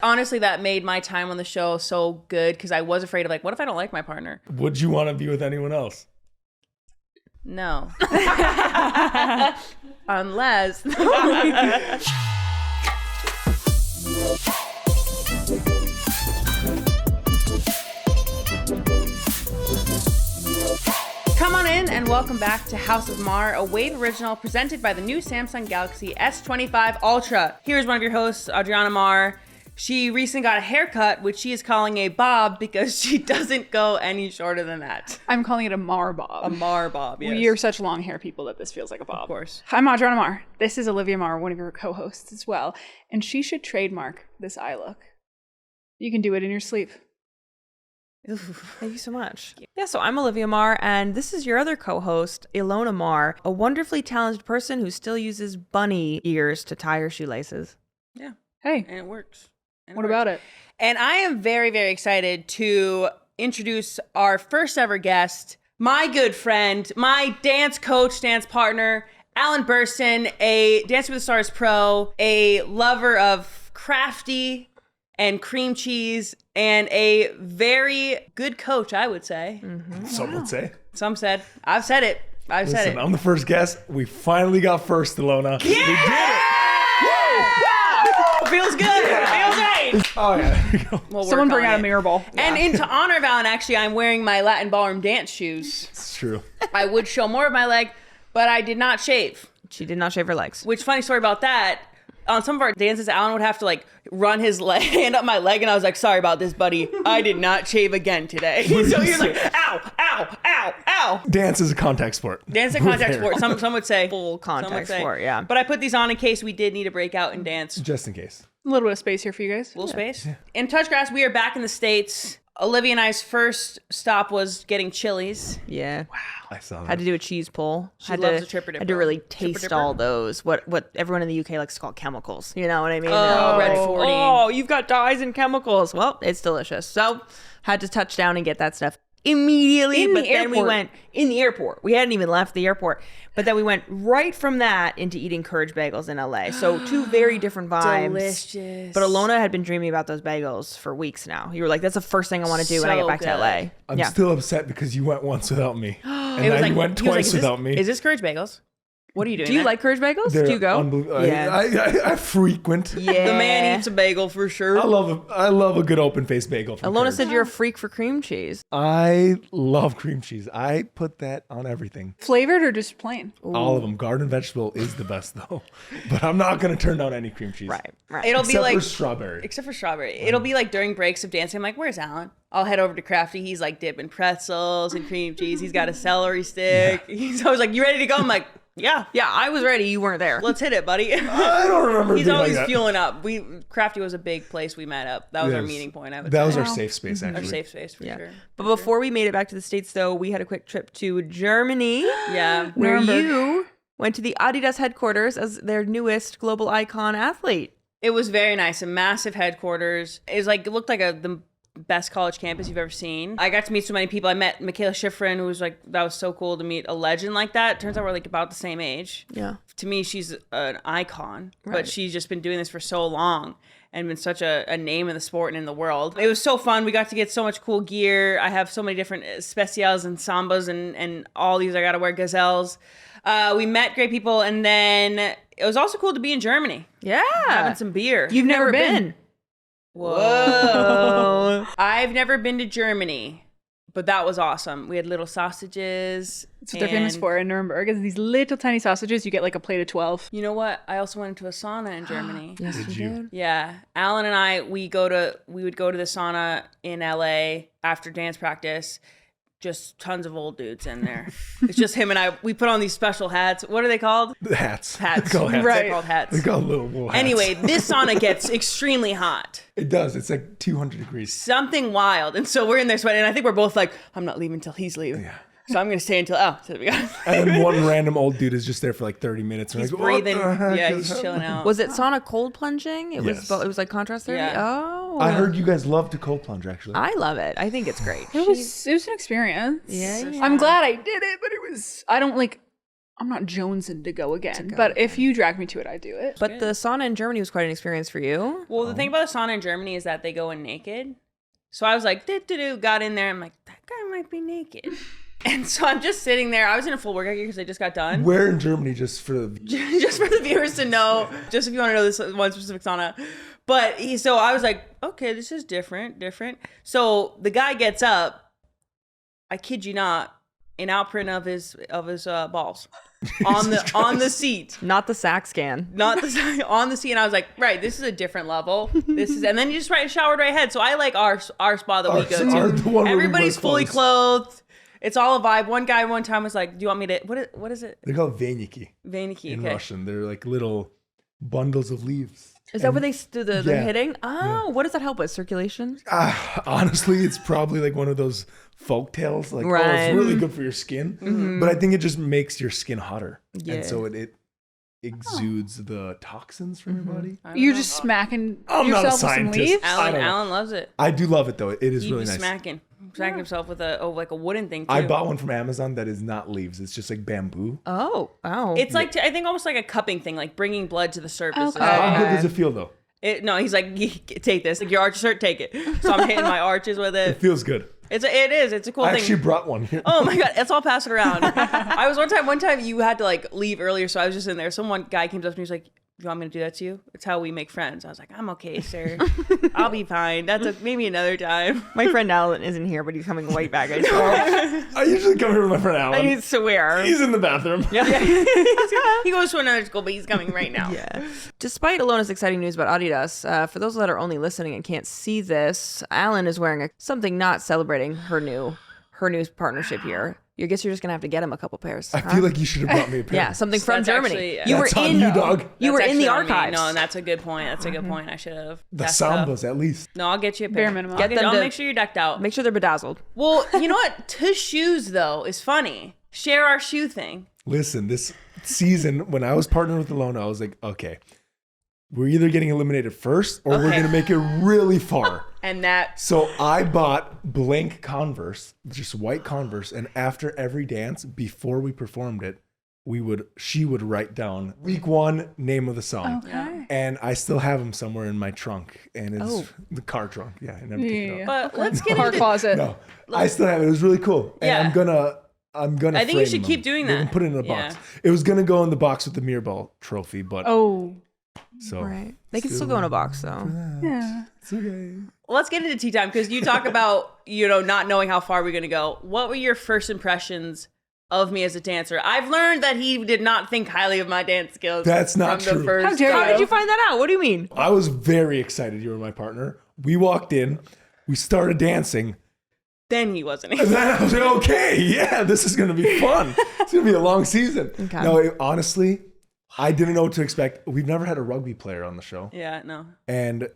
Honestly, that made my time on the show so good because I was afraid of like, what if I don't like my partner? Would you want to be with anyone else? No. Unless. Come on in and welcome back to House of Mar, a Wave original presented by the new Samsung Galaxy S25 Ultra. Here's one of your hosts, Ilona Maher. She recently got a haircut, which she is calling a bob because she doesn't go any shorter than that. I'm calling it a Mar bob. A Mar bob, yes. We are such long hair people that this feels like a bob. Of course. I'm Ilona Maher. This is Olivia Maher, one of your co-hosts as well. And she should trademark this eye look. You can do it in your sleep. Thank you so much. Yeah, so I'm Olivia Maher, and this is your other co-host, Ilona Maher, a wonderfully talented person who still uses bunny ears to tie her shoelaces. Yeah. Hey. And it works. What about it? And I am very, very excited to introduce our first ever guest, my good friend, my dance coach, dance partner, Alan Bersten, a Dancing with the Stars pro, a lover of crafty and cream cheese, and a very good coach, I would say. Mm-hmm. Some would say. Some said. I've said it. I've said it. I'm the first guest. We finally got first, Ilona. Yeah! We did it! Feels good. Feels right. Oh, yeah. There we go. We'll Someone work bring on out a it. mirror ball. And in honor of Alan, actually, I'm wearing my Latin ballroom dance shoes. It's true. I would show more of my leg, but I did not shave. She did not shave her legs. Which, funny story about that, on some of our dances, Alan would have to like run his hand up my leg, and I was like, sorry about this, buddy. I did not shave again today. So he was like, ow, ow, ow, ow. Dance is a contact sport. Dance is a contact sport. Some would say. Full contact sport, yeah. But I put these on in case we did need a breakout and dance. Just in case. A little bit of space here for you guys. Little space. Yeah. In Touchgrass, we are back in the States. Olivia and I's first stop was getting Chili's. Yeah. Wow. I saw that. Had to do a cheese pull. She loves a tripper dipper. Had to really taste Tripper all dipper? those. What everyone in the UK likes to call chemicals. You know what I mean? Oh, They're red like, 40. Oh, you've got dyes and chemicals. Well, it's delicious. So had to touch down and get that stuff immediately. In the but then we airport. went in the airport. We hadn't even left the airport. But then we went right from that into eating Courage bagels in LA. So two very different vibes. Delicious. But Ilona had been dreaming about those bagels for weeks now. You were like, that's the first thing I want to do when I get So back to good. LA. I'm still upset because you went once without me. And It was now like, you went he was like, twice "Is this- without me. Is this Courage Bagels? What are you doing? Do you there?" like Courage bagels? They're Do you go? unbelievable. Yeah. I frequent. Yeah. The man eats a bagel for sure. I love a good open faced bagel. From Ilona Courage. said you're a freak for cream cheese. I love cream cheese. I put that on everything. Flavored or just plain? All of them. Garden vegetable is the best though. But I'm not gonna turn down any cream cheese. Right. It'll Except be like for strawberry. Except for strawberry. It'll be like during breaks of dancing. I'm like, where's Alan? I'll head over to Crafty. He's like dipping pretzels and cream cheese. He's got a celery stick. He's always like, you ready to go? I'm like, yeah, I was ready. You weren't there. let's hit it, buddy. I don't remember. He's being like always that. fueling up. Crafty was a big place we met up. That was our Yes. meeting point, I would That say. was our safe space, actually. Our safe space for sure. But before we made it back to the States, though, we had a quick trip to Germany, Yeah. where Nuremberg. you went to the Adidas headquarters as their newest global icon athlete. It was very nice. A massive headquarters. It was like, it looked like the best college campus you've ever seen. I got to meet so many people. I met Michaela Schifrin, who was like, that was so cool to meet a legend like that. Turns out we're like about the same age. Yeah. To me, she's an icon, Right. but she's just been doing this for so long and been such a name in the sport and in the world. It was so fun. We got to get so much cool gear. I have so many different specials and sambas and all these. I got to wear gazelles. We met great people, and then it was also cool to be in Germany, Yeah. having some beer. You've never been. Whoa. I've never been to Germany, but that was awesome. We had little sausages. That's what they're famous for in Nuremberg. Is these little tiny sausages. You get like a plate of 12. You know what? I also went into a sauna in Germany. Yes, Did you you? did. Yeah. Alan and I, we would go to the sauna in LA after dance practice. Just tons of old dudes in there. It's just him and I. We put on these special hats. What are they called? The hats. Hats. They're called hats. Right. They're called hats. They call little wool hats. Anyway, this sauna gets extremely hot. It does. It's like 200 degrees. Something wild. And so we're in there sweating. And I think we're both like, I'm not leaving until he's leaving. Yeah. So I'm going to stay until, so we got And then one random old dude is just there for like 30 minutes. And he's like, what the breathing. heck Yeah, is he's chilling happening? out. Was it sauna cold plunging? It Yes. was like contrast therapy? Yeah. Oh. I heard you guys love to cold plunge, actually. I love it. I think it's great. It was an experience. Yeah. I'm glad I did it, but I don't like I'm not jonesing to go again. But if you drag me to it, I'd do it. But the sauna in Germany was quite an experience for you. Well, the thing about the sauna in Germany is that they go in naked. So I was like, got in there. I'm like, that guy might be naked. And so I'm just sitting there. I was in a full workout gear because I just got done. Where in Germany, just for the Just for the viewers to know, just if you want to know this one specific sauna. But so I was like, okay, this is different. So the guy gets up, I kid you not, an outprint of his balls on the seat. Not the sack scan. Not the on the seat, and I was like, right, this is a different level. This is, and then you just showered right ahead. So I like our spa that we go to. Everybody's fully clothed. It's all a vibe. One guy one time was like, "Do you want me to what is it?" They're called veniki Veniki in Russian. They're like little bundles of leaves. Is that where they do the hitting? Oh, what does that help with? Circulation? Honestly, it's probably like one of those folk tales. Like, oh, Right. it's really good for your skin. But I think it just makes your skin hotter. Yeah. And so it exudes the toxins from your body. You're just smacking I'm not a yourself with some scientist. leaves? I don't know. Alan loves it. I do love it though. It is He'd really be nice. smacking himself with a wooden thing too. I bought one from Amazon that is not leaves. It's just like bamboo. Oh. It's like I think almost like a cupping thing, like bringing blood to the surface. Okay. How good does it feel though? No, he's like, take this, like your arch shirt, take it. So I'm hitting my arches with It it. feels good. It's a cool I thing. actually brought one here. Oh my god, let's all pass it around. I was one time you had to like leave earlier, so I was just in there. Some one guy came up to me, he's like, "You want me to do that to you? It's how we make friends." I was like, "I'm okay, sir. I'll be fine. Maybe another time." My friend Alan isn't here, but he's coming right back. I swear. I usually come here with my friend Alan. I swear. He's in the bathroom. He goes to another school, but he's coming right now. Yeah. Despite Ilona's exciting news about Adidas, for those that are only listening and can't see this, Alan is wearing something not celebrating her new partnership here. I guess you're just gonna have to get him a couple pairs. I feel like you should have brought me a pair. Yeah, something from That's Germany. actually- You were That's on in you, dog. You were That's in the actually on me. archives. No, and that's a good point. That's a good point. I should have. The That's tough. sambas, at least. No, I'll get you a pair. Bare minimum. Get them I'll to- make sure you're decked out. Make sure they're bedazzled. Well, you know what? To shoes though is funny. Share our shoe thing. Listen, this season, when I was partnering with Ilona, I was like, okay, we're either getting eliminated first or we're Okay. going to make it really far. And that So I bought blank Converse, just white Converse. And after every dance, before we performed it, she would write down week 1, name of the song. Okay. And I still have them somewhere in my trunk. And it's the car trunk. Yeah, I never picked it Yeah. up. but let's get Car into closet. No, I still have it. It was really cool. And Yeah. I'm gonna I think you frame should keep them. doing We're gonna that. put it in a box. It was gonna go in the box with the Mirrorball trophy, but Oh. so Right. They can still go in a box though. Yeah. it's okay. Let's get into tea time because you talk about, not knowing how far we're going to go. What were your first impressions of me as a dancer? I've learned that he did not think highly of my dance skills. That's not from the true. first How dare time. How did you find that out? What do you mean? I was very excited you were my partner. We walked in, we started dancing, Then he wasn't. and then I was like, okay, yeah, this is gonna be fun. It's gonna be a long season. Okay. No, honestly, I didn't know what to expect. We've never had a rugby player on the show, Yeah, no. and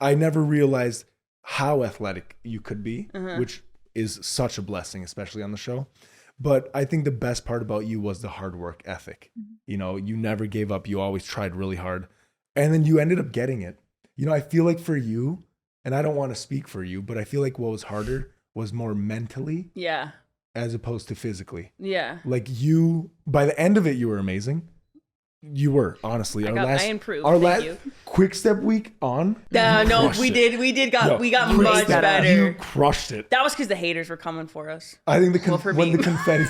I never realized how athletic you could be, which is such a blessing, especially on the show. But I think the best part about you was the hard work ethic. You never gave up. You always tried really hard. And then you ended up getting it. I feel like for you, and I don't want to speak for you, but I feel like what was harder was more mentally Yeah. as opposed to physically. Yeah. Like by the end of it, you were amazing. You were, honestly. I improved. Our Thank last you. quick step week on. No, crushed we it. did. We got Quick much step, better. You crushed it. That was because the haters were coming for us. I think for when me. the confetti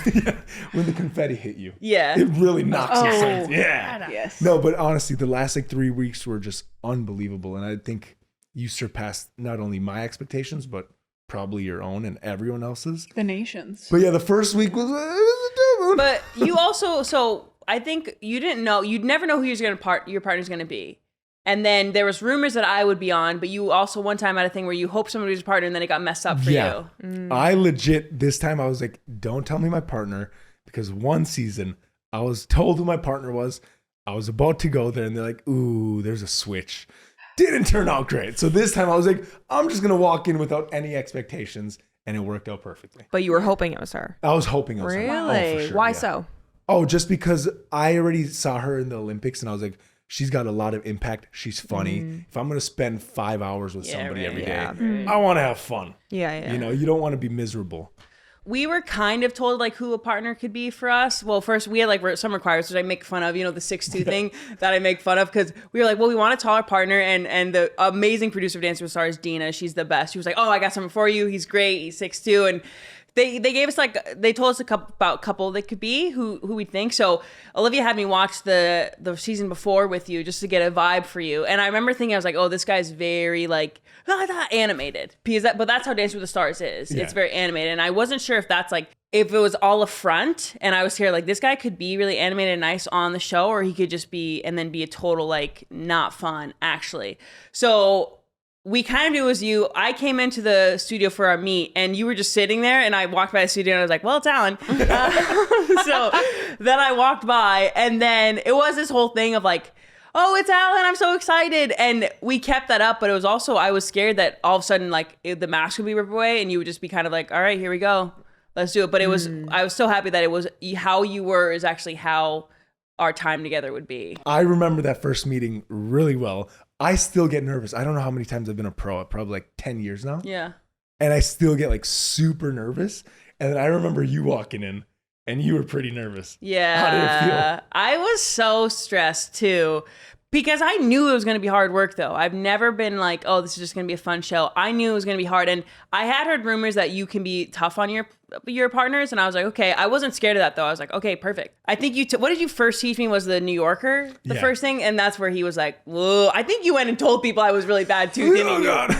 when the confetti hit you, Yeah. it really knocks your Oh. sense. Yeah. Yes. No, but honestly, the last 3 weeks were just unbelievable, and I think you surpassed not only my expectations, but probably your own and everyone else's. The nations. But yeah, the first week was a different. But you also, so I think you'd never know who your partner's gonna be. And then there was rumors that I would be on, but you also one time had a thing where you hoped somebody was your partner and then it got messed up for Yeah. you. I legit, this time I was like, don't tell me my partner, because one season I was told who my partner was. I was about to go there and they're like, ooh, there's a switch. Didn't turn out great. So this time I was like, I'm just going to walk in without any expectations, and it worked out perfectly. But you were hoping it was her. I was hoping it was her. Really? Oh, for sure, Why yeah. so? Oh, just because I already saw her in the Olympics and I was like, she's got a lot of impact. She's funny. If I'm going to spend 5 hours with somebody every day, Yeah. I want to have fun. Yeah. You don't want to be miserable. we were kind of told like who a partner could be for us. Well, first we had like some requirements, which I make fun of, you know, the 6'2" thing that I make fun of, because we were like, well, we want a taller partner, and the amazing producer of Dancing with the Stars, Dina, she's the best. She was like, oh, I got something for you. He's great. He's 6'2", and they gave us they told us about a couple that could be who we think. So Olivia had me watch the season before with you just to get a vibe for you, and I remember thinking, I was like, oh, this guy's very like animated, but that's how Dancing with the Stars is. Yeah. It's very animated, and I wasn't sure if that's like if it was all a front, and I was here like this guy could be really animated and nice on the show, or he could just be and then be a total like not fun actually. So we kind of knew it was you. I came into the studio for our meet, and you were just sitting there, and I walked by the studio, and I was like, well, it's Alan. So then I walked by, and then it was this whole thing of like, oh, it's Alan, I'm so excited. And we kept that up, but it was also, I was scared that all of a sudden, like, the mask would be ripped away, and you would just be kind of like, all right, here we go. Let's do it. But it was, I was so happy that it was how you were is actually how our time together would be. I remember that first meeting really well. I still get nervous. I don't know how many times I've been a pro, probably like 10 years now. Yeah. And I still get like super nervous. And then I remember you walking in, and you were pretty nervous. Yeah. How did it feel? I was so stressed too, because I knew it was going to be hard work though. I've never been like, oh, this is just going to be a fun show. I knew it was going to be hard. And I had heard rumors that you can be tough on your partners. And I was like, okay, I wasn't scared of that though. I was like, okay, perfect. I think what did you first teach me was the New Yorker, the first thing. And that's where he was like, whoa, I think you went and told people I was really bad too, didn't you? God.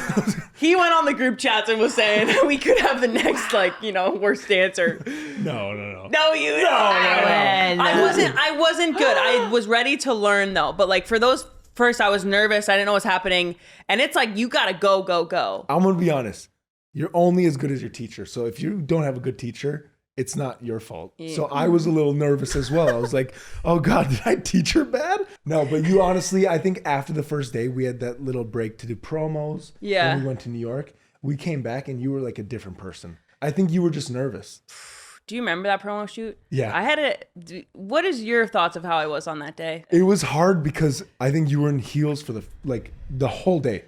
He went on the group chats and was saying we could have the next, like, you know, worst dancer. No. No, you no. I wasn't good. I was ready to learn though. But like for those first, I was nervous. I didn't know what's happening. And it's like, you gotta go. I'm gonna be honest. You're only as good as your teacher. So if you don't have a good teacher, it's not your fault. Yeah. So I was a little nervous as well. I was like, oh God, did I teach her bad? No, but you honestly, I think after the first day, we had that little break to do promos. Yeah. When we went to New York. We came back and you were like a different person. I think you were just nervous. Do you remember that promo shoot? Yeah. What is your thoughts of how I was on that day? It was hard because I think you were in heels for the whole day.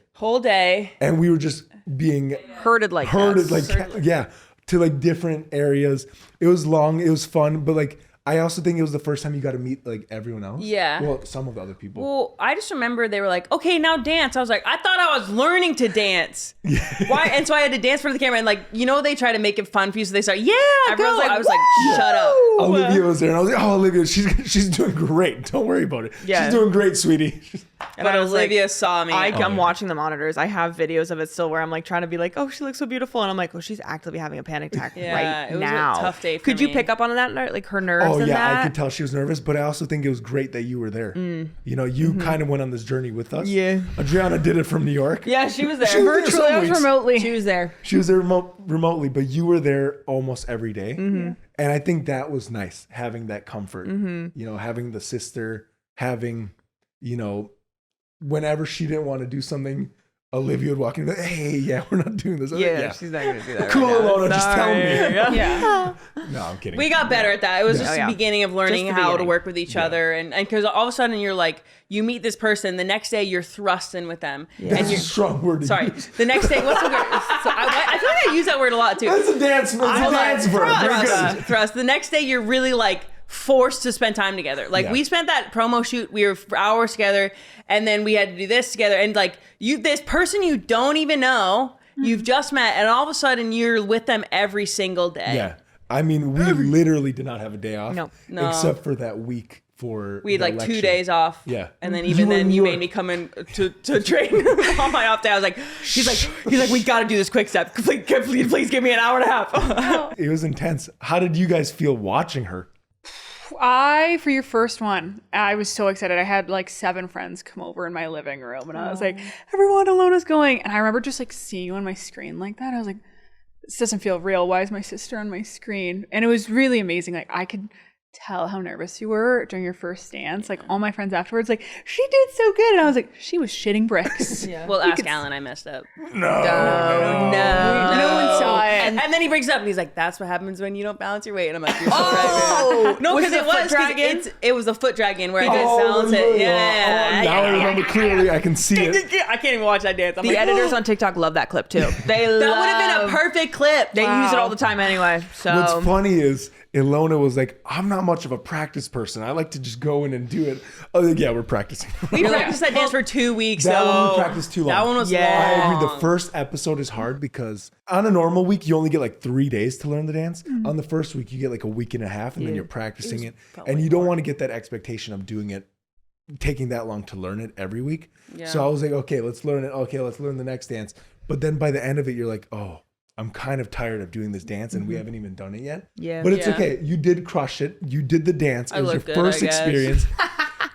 And we were just being herded to like different areas. It was long, it was fun, but like I also think it was the first time you got to meet like everyone else. Yeah. Well, some of the other people. Well, I just remember they were like, okay, now dance. I was like, I thought I was learning to dance. Why? And so I had to dance in front of the camera, and like, you know, they try to make it fun for you, so they start, everyone's like, I was like, shut up. Olivia was there, and I was like, oh, Olivia, she's doing great. Don't worry about it. Yeah. She's doing great, sweetie. And but Olivia saw me. I'm watching the monitors. I have videos of it still where I'm like trying to be like, oh, she looks so beautiful. And I'm like, oh, she's actively having a panic attack right it was now. A tough day for Could me. you pick up on that, like her nerves? Oh, and yeah, that? I could tell she was nervous, but I also think it was great that you were there. You know, you kind of went on this journey with us. Yeah. Adriana did it from New York. Yeah, she was there. Virtually, remotely. She was there. She was there remotely, but you were there almost every day. And I think that was nice, having that comfort. You know, having the sister, having, you know, whenever she didn't want to do something, Olivia would walk in and be like, hey, we're not doing this. She's not going to do that. Cool, right Ilona, just tell me. Yeah. No, I'm kidding. We got better at that. It was just the beginning of learning how to work with each other. And because all of a sudden you're like, you meet this person, the next day you're thrusting with them. That's and you're, a strong word to use. The next day, what's the word? So I feel like I use that word a lot too. That's a dance verb. Thrust. The next day you're really like forced to spend time together. Like we spent that promo shoot, we were for hours together, and then we had to do this together, and like this person you don't even know, you've just met, and all of a sudden you're with them every single day. Yeah. I mean, we literally did not have a day off. No. Except for that week we had like election. 2 days off. Yeah. And then you made me come in to train on my off day. I was like, he's like, we got to do this quick step. Please give me an hour and a half. It was intense. How did you guys feel watching her? For your first one, I was so excited. I had like 7 friends come over in my living room, and I was like, everyone, Ilona's going. And I remember just like seeing you on my screen like that. I was like, this doesn't feel real. Why is my sister on my screen? And it was really amazing. Like I could tell how nervous you were during your first dance. Like all my friends afterwards, like, she did so good. And I was like, she was shitting bricks. Yeah. Well, ask Alan. I messed up. No. No one saw it. And then he brings it up and he's like, "That's what happens when you don't balance your weight." And I'm like, "You're so right, man." No, Was because it it a was foot dragon? It was a foot dragon where I didn't balance it. Yeah. Now I remember clearly. I can see it. I can't even watch that dance. I'm The like, editors on TikTok love that clip too. They that would have been a perfect clip. They use it all the time anyway. So What's funny is Ilona was like, I'm not much of a practice person. I like to just go in and do it. Oh, yeah, we're practicing. We practiced that dance for 2 weeks. That so one we practiced too long. That one was Yeah. I long. agree. The first episode is hard because on a normal week, you only get like 3 days to learn the dance. On the first week, you get like a week and a half, and then you're practicing it. And you don't want to get that expectation of doing it, taking that long to learn it every week. Yeah. So I was like, okay, let's learn it. Okay, let's learn the next dance. But then by the end of it, you're like, oh, I'm kind of tired of doing this dance, and we haven't even done it yet. Yeah. But it's Yeah. okay. You did crush it. You did the dance. It was your look good, first I guess. experience.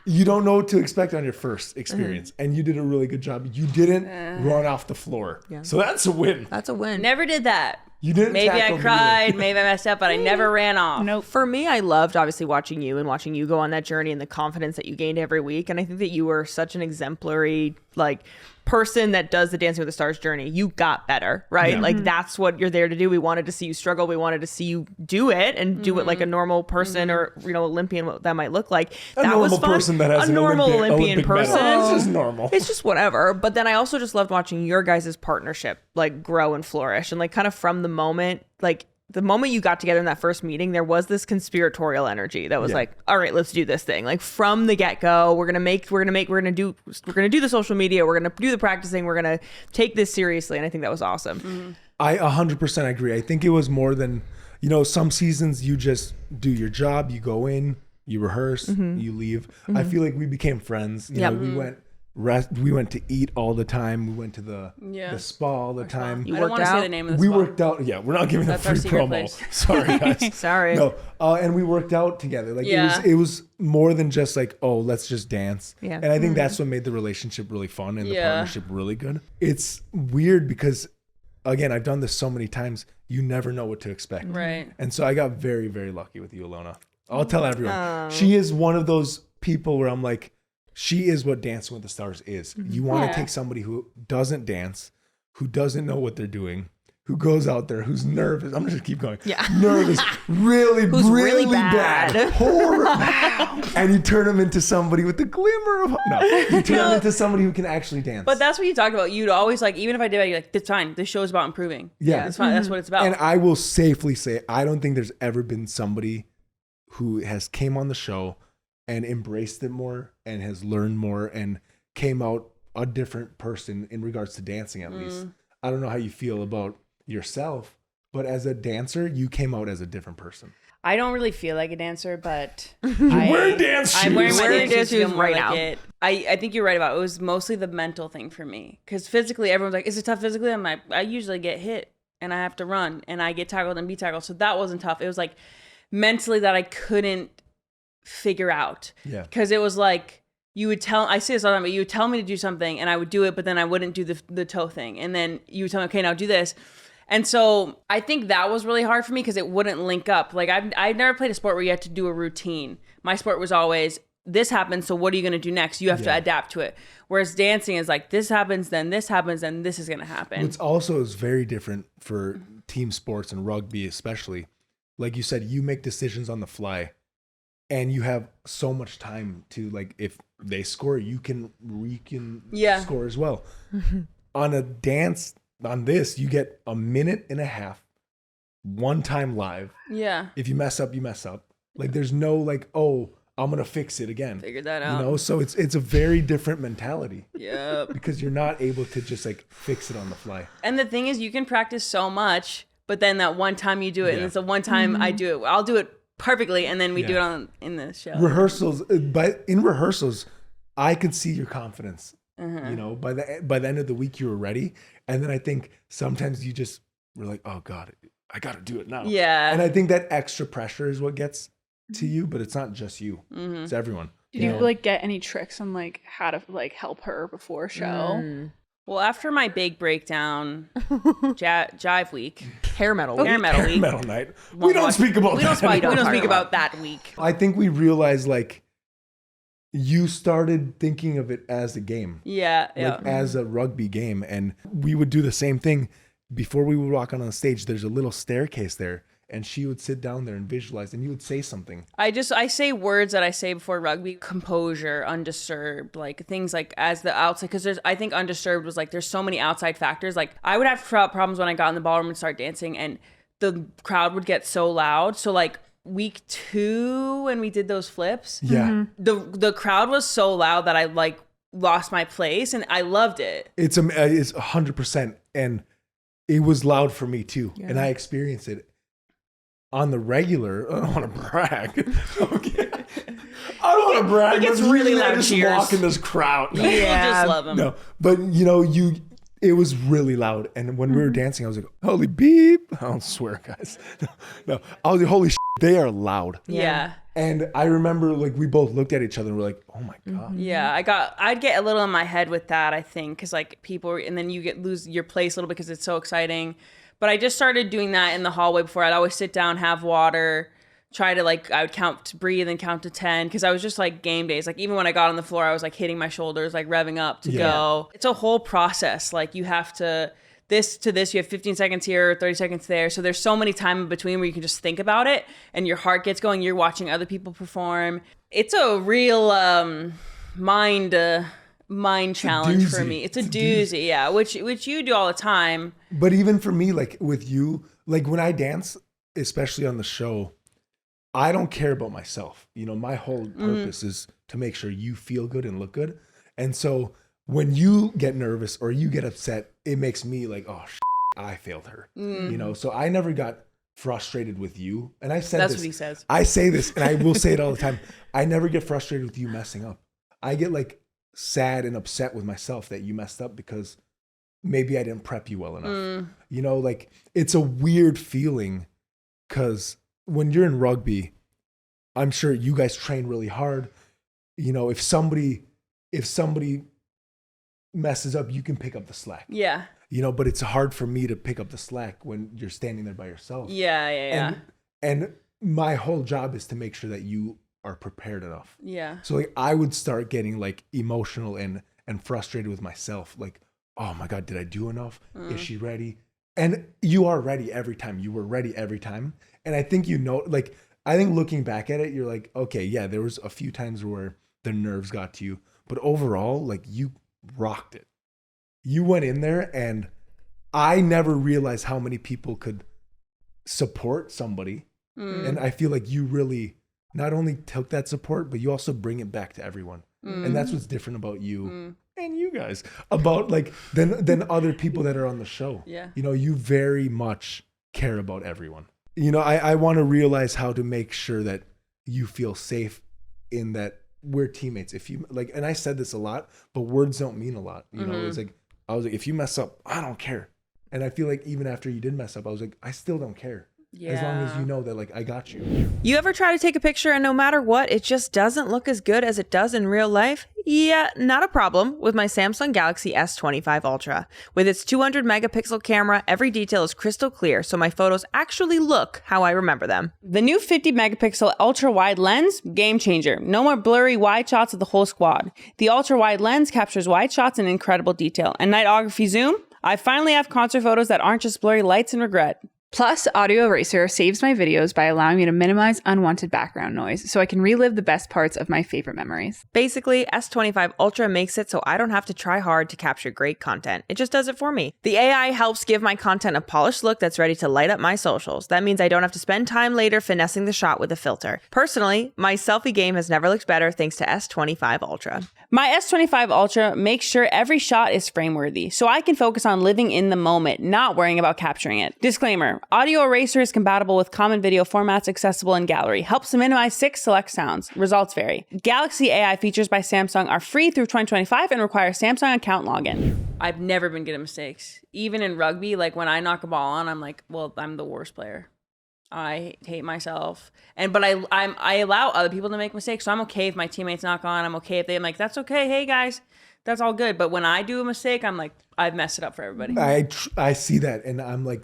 You don't know what to expect on your first experience, and you did a really good job. You didn't run off the floor, so that's a win. that's a win. Never did that. You didn't. Maybe I tackle cried, maybe I messed up, but I never ran off. Nope. For me, I loved obviously watching you and watching you go on that journey and the confidence that you gained every week. And I think that you were such an exemplary like person that does the Dancing with the Stars journey. You got better, right? Yeah. Like that's what you're there to do. We wanted to see you struggle. We wanted to see you do it and do it like a normal person or Olympian, what that might look like. A that was normal fun. person that has a an normal Olympian Olympic person. medal. It's just normal. It's just whatever. But then I also just loved watching your guys' partnership like grow and flourish. And like kind of from the moment, like the moment you got together in that first meeting, there was this conspiratorial energy that was like, all right, let's do this thing. Like from the get-go, we're gonna do the social media, we're gonna do the practicing, we're gonna take this seriously. And I think that was awesome. I 100% agree. I think it was more than, some seasons you just do your job, you go in, you rehearse, you leave. I feel like we became friends. You know, we went to eat all the time. We went to the spa all the time. You I don't worked want to say out? the name of the We spa. worked out. Yeah, we're not giving That's that our free secret promo. place. Sorry, guys. Sorry. No, and we worked out together. Like Yeah. it was more than just like, oh, let's just dance. Yeah. And I think that's what made the relationship really fun and the Yeah. partnership really good. It's weird because, again, I've done this so many times. You never know what to expect. Right. And so I got very, very lucky with you, Ilona. I'll tell everyone. She is one of those people where I'm like, she is what Dancing with the Stars is. You want to take somebody who doesn't dance, who doesn't know what they're doing, who goes out there, who's nervous. I'm just keep going. Yeah. Nervous, really bad. Horrible. And you turn them into somebody with the glimmer of hope. No, you turn them into somebody who can actually dance. But that's what you talked about. You'd always like, even if I did it, you're like, it's fine. This show is about improving. Yeah. It's fine. That's what it's about. And I will safely say, I don't think there's ever been somebody who has came on the show and embraced it more and has learned more and came out a different person in regards to dancing, at least. I don't know how you feel about yourself, but as a dancer, you came out as a different person. I don't really feel like a dancer, but You're wearing dance shoes. I'm wearing my Wearing dance dance shoes shoes right right now. now. It. I think you're right about it. It was mostly the mental thing for me. Because physically, everyone's like, is it tough physically? I'm like, I usually get hit and I have to run and I get tackled and be tackled. So that wasn't tough. It was like mentally that I couldn't figure out. Yeah. Because it was like, I say this all the time, but you would tell me to do something and I would do it, but then I wouldn't do the toe thing. And then you would tell me, okay, now do this. And so I think that was really hard for me because it wouldn't link up. Like I've never played a sport where you had to do a routine. My sport was always, this happens, so what are you going to do next? You have to adapt to it. Whereas dancing is like, this happens, then this happens, then this is going to happen. What's also is very different for team sports and rugby, especially. Like you said, you make decisions on the fly. And you have so much time to, like, if they score, you can score as well. On a dance, on this, you get a minute and a half, one time live. Yeah. If you mess up, you mess up. Like, there's no, like, oh, I'm going to fix it again. Figured that out. You know, so it's a very different mentality. Yep. Because you're not able to just, like, fix it on the fly. And the thing is, you can practice so much, but then that one time you do it, and it's the one time I do it. I'll do it perfectly, and then we do it in the show. Rehearsals, but in rehearsals, I could see your confidence. You know, by the end of the week, you were ready, and then I think sometimes you just were like, "Oh God, I got to do it now." Yeah. And I think that extra pressure is what gets to you, but it's not just you; it's everyone. Did you like get any tricks on like how to like help her before show? Well, after my big breakdown, Jive Week, Hair metal. Hair Metal Week. Metal Night. We don't speak about We that. don't anymore. speak about that week. I think we realized like you started thinking of it as a game. Yeah, yeah. Like as a rugby game, and we would do the same thing before we would walk on the stage. There's a little staircase there, and she would sit down there and visualize, and you would say something. I say words that I say before rugby: composure, undisturbed, like things like as the outside. Because I think undisturbed was like there's so many outside factors. Like I would have problems when I got in the ballroom and start dancing, and the crowd would get so loud. So like week 2 when we did those flips, Yeah, the crowd was so loud that I like lost my place, and I loved it. it's 100%, and it was loud for me too, and I experienced it. On the regular, I don't want to brag. Okay. I don't want to brag. gets but really usually I loud just cheers. walk in this crowd. No, People just love them. no. But you know, it was really loud. And when we were dancing, I was like, holy beep. I don't swear, guys. No. I was like, holy shit, they are loud. Yeah. And I remember like we both looked at each other and we're like, oh my God. Yeah, I'd get a little in my head with that, I think, because like people, and then you lose your place a little because it's so exciting. But I just started doing that in the hallway before. I'd always sit down, have water, try to like, I would breathe and count to 10, because I was just like game days. Like even when I got on the floor, I was like hitting my shoulders, like revving up to go. It's a whole process. Like you have to, this, you have 15 seconds here, 30 seconds there. So there's so many time in between where you can just think about it and your heart gets going. You're watching other people perform. It's a real mind challenge for me. It's a doozy, yeah, which you do all the time. But even for me, like with you, like when I dance, especially on the show, I don't care about myself. You know, my whole purpose is to make sure you feel good and look good. And so when you get nervous or you get upset, it makes me like, oh, I failed her. You know, so I never got frustrated with you. And I said That's this. what he says. I say this, and I will say it all the time. I never get frustrated with you messing up. I get like sad and upset with myself that you messed up because maybe I didn't prep you well enough. You know, like it's a weird feeling because when you're in rugby, I'm sure you guys train really hard. You know, if somebody messes up, you can pick up the slack. Yeah. You know, but it's hard for me to pick up the slack when you're standing there by yourself. Yeah. And my whole job is to make sure that you are prepared enough. Yeah. So like I would start getting like emotional and frustrated with myself. Like, oh my God, did I do enough? Is she ready? And you are ready every time. You were ready every time. And I think, you know, like, I think looking back at it, you're like, okay, yeah, there was a few times where the nerves got to you, but overall, like you rocked it. You went in there, and I never realized how many people could support somebody. And I feel like you really not only took that support, but you also bring it back to everyone. And that's what's different about you and you guys about like than other people that are on the show. Yeah. You know, you very much care about everyone. You know, I want to realize how to make sure that you feel safe in that we're teammates. If you like, and I said this a lot, but words don't mean a lot. You know, it's like, I was like, if you mess up, I don't care. And I feel like even after you did mess up, I was like, I still don't care. Yeah. As long as you know that like I got you. You ever try to take a picture and no matter what, it just doesn't look as good as it does in real life? Yeah, not a problem with my Samsung Galaxy S25 Ultra. With its 200 megapixel camera, every detail is crystal clear, so my photos actually look how I remember them. The new 50 megapixel ultra wide lens, game changer. No more blurry wide shots of the whole squad. The ultra wide lens captures wide shots in incredible detail. And nightography zoom, I finally have concert photos that aren't just blurry lights and regret. Plus, Audio Eraser saves my videos by allowing me to minimize unwanted background noise so I can relive the best parts of my favorite memories. Basically, S25 Ultra makes it so I don't have to try hard to capture great content. It just does it for me. The AI helps give my content a polished look that's ready to light up my socials. That means I don't have to spend time later finessing the shot with a filter. Personally, my selfie game has never looked better thanks to S25 Ultra. My S25 Ultra makes sure every shot is frame-worthy, so I can focus on living in the moment, not worrying about capturing it. Disclaimer, Audio Eraser is compatible with common video formats accessible in Gallery. Helps to minimize 6 select sounds. Results vary. Galaxy AI features by Samsung are free through 2025 and require Samsung account login. I've never been good at mistakes. Even in rugby, like when I knock a ball on, I'm like, well, I'm the worst player. I hate myself. But I allow other people to make mistakes. So I'm okay if my teammates knock on. I'm okay if I'm like, that's okay. Hey guys, that's all good. But when I do a mistake, I'm like, I've messed it up for everybody. I see that, and I'm like,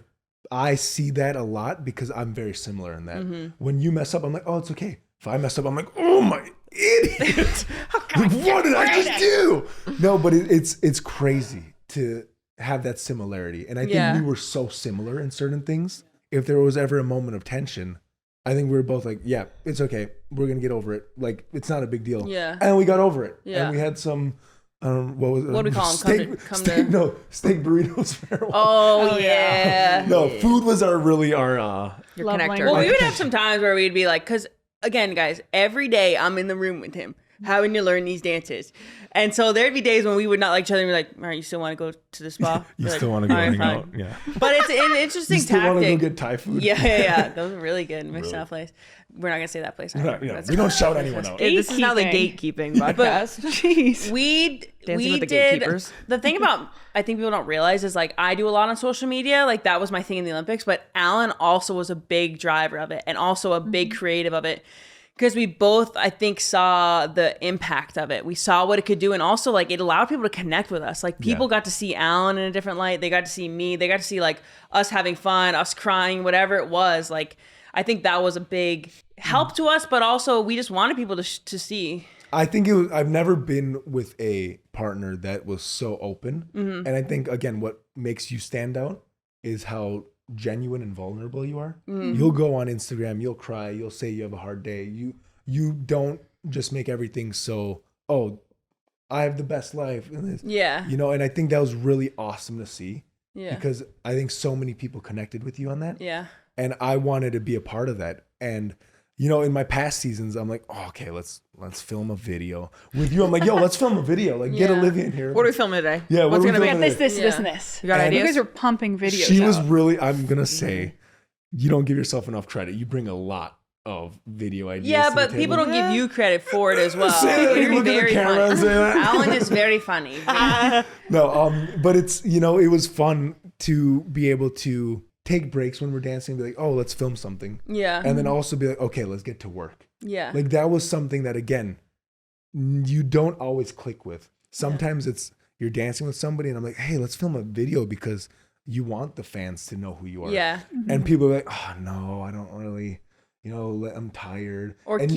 I see that a lot because I'm very similar in that. When you mess up, I'm like, oh, it's okay. If I mess up, I'm like, oh my idiot! Like, what did I just do? No, but it's crazy to have that similarity, and I think we were so similar in certain things. If there was ever a moment of tension, I think we were both like, yeah, it's okay. We're going to get over it. Like, it's not a big deal. Yeah. And we got over it. Yeah. And we had some, what was it? What do we call them? Steak burritos for a while. Oh, yeah. No, food was our Your Love connector. language. Well, we would have some times where we'd be like, because again, guys, every day I'm in the room with him, having to learn these dances. And so there'd be days when we would not like each other and be like, all right, you still want to go to the spa? You We're still like, want to go "All right, hang fine." out? Yeah. But it's an interesting You still want to tactic. go get Thai food? Yeah. Those are really good. Miss that place. We're not going to say that place. Yeah, we don't shout anyone out. This is now the gatekeeping podcast. Jeez. We Dancing with the did gatekeepers. the thing about I think people don't realize is like I do a lot on social media, like that was my thing in the Olympics, but Alan also was a big driver of it and also a big creative of it because we both I think saw the impact of it. We saw what it could do and also like it allowed people to connect with us. Like people got to see Alan in a different light. They got to see me. They got to see like us having fun, us crying, whatever it was. Like I think that was a big help to us, but also we just wanted people to see. I think I've never been with a partner that was so open. And I think, again, what makes you stand out is how genuine and vulnerable you are. You'll go on Instagram, you'll cry, you'll say you have a hard day. You don't just make everything so, oh, I have the best life. Yeah. You know, and I think that was really awesome to see. Yeah. Because I think so many people connected with you on that. Yeah. And I wanted to be a part of that. And you know, in my past seasons, I'm like, oh, okay, let's film a video. With you, I'm like, yo, let's film a video. Like, get Olivia in here. What are we filming today? Yeah, what's what are we gonna be? filming This, today? this. You got And You ideas? guys are pumping videos. She was out. really, I'm going to say, you don't give yourself enough credit. You bring a lot of video ideas. Yeah, to the but people table. don't give you credit for it as well. Say that, You're look at the very camera and funny. say that. Alan is very funny. No, but it's, you know, it was fun to be able to take breaks when we're dancing, be like, oh, let's film something. Yeah. And then also be like, okay, let's get to work. Yeah. Like that was something that, again, you don't always click with. Sometimes it's you're dancing with somebody and I'm like, hey, let's film a video because you want the fans to know who you are. Yeah. And people are like, oh, no, I don't really, you know, I'm tired. Or and,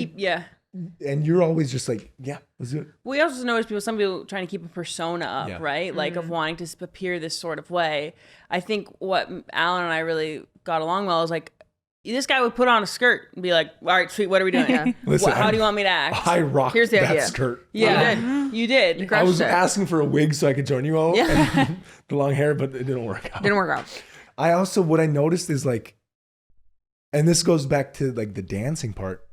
and you're always just like, yeah, let's do it. We also notice some people trying to keep a persona up, Yeah. right? Like of wanting to appear this sort of way. I think what Alan and I really got along well is like, this guy would put on a skirt and be like, all right, sweet, what are we doing? Listen, How do you want me to act? I rocked Here's the that idea. skirt. Yeah. You did. I was crushed it. asking for a wig so I could join you all. Yeah. And the long hair, but it didn't work out. Didn't work out. I also, what I noticed is like, and this goes back to like the dancing part.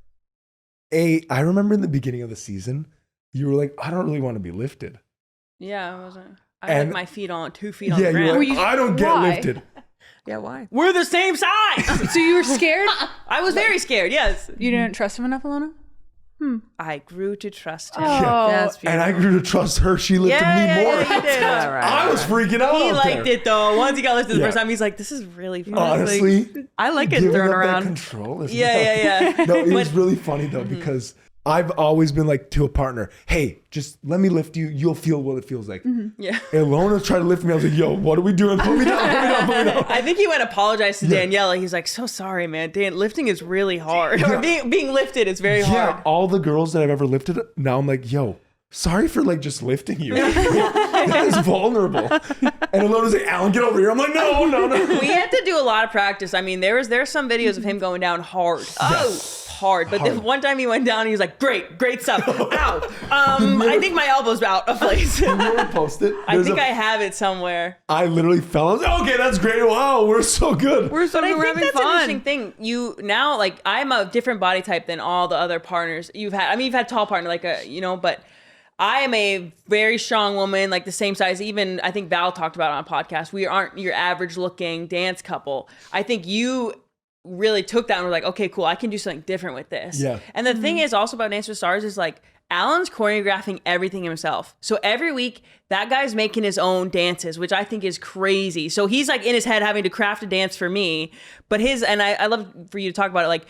I remember in the beginning of the season, you were like, I don't really want to be lifted. Yeah, I wasn't. I And- like my feet on 2 feet on Yeah, the you were ground. like, I don't get Why? lifted. Yeah, why? We're the same size. So you were scared? I was very scared. Yes. You didn't trust him enough, Ilona? I grew to trust him. Oh, That's And I grew to trust her. She lifted me more. you did. All right. I was freaking out. He out liked there. it though. Once he got lifted the Yeah. first time, he's like, "This is really fun." Honestly, I like it giving thrown up around. that control. Is Yeah. No, it was But- really funny though because I've always been like to a partner, hey, just let me lift you. You'll feel what it feels like. Yeah. Ilona tried to lift me. I was like, yo, what are we doing? Put me down, put me down, put me down. I think he went apologize to Daniela. He's like, "So sorry, man. Dan, lifting is really hard. Or being lifted is very Yeah, hard." all the girls that I've ever lifted, now I'm like, yo, sorry for like just lifting you. That is vulnerable. And Ilona's like, Alan, get over here. I'm like, no. We had to do a lot of practice. I mean, there's some videos of him going down hard. Hard. But then one time he went down and he was like, great stuff. Ow. I think my elbow's out of place. You never post it. I think I have it somewhere. I literally fell. I was like, okay, that's great. Wow, we're so good. We're so But I we're think having that's an fun. interesting thing. You now, like, I'm a different body type than all the other partners you've had. I mean, you've had tall partner, like but I am a very strong woman, like the same size. Even I think Val talked about it on a podcast. We aren't your average looking dance couple. I think you really took that and were like, okay, cool, I can do something different with this. Yeah. And the thing is also about Dance with the Stars is like, Alan's choreographing everything himself. So every week, that guy's making his own dances, which I think is crazy. So he's like in his head having to craft a dance for me. But I love for you to talk about it, like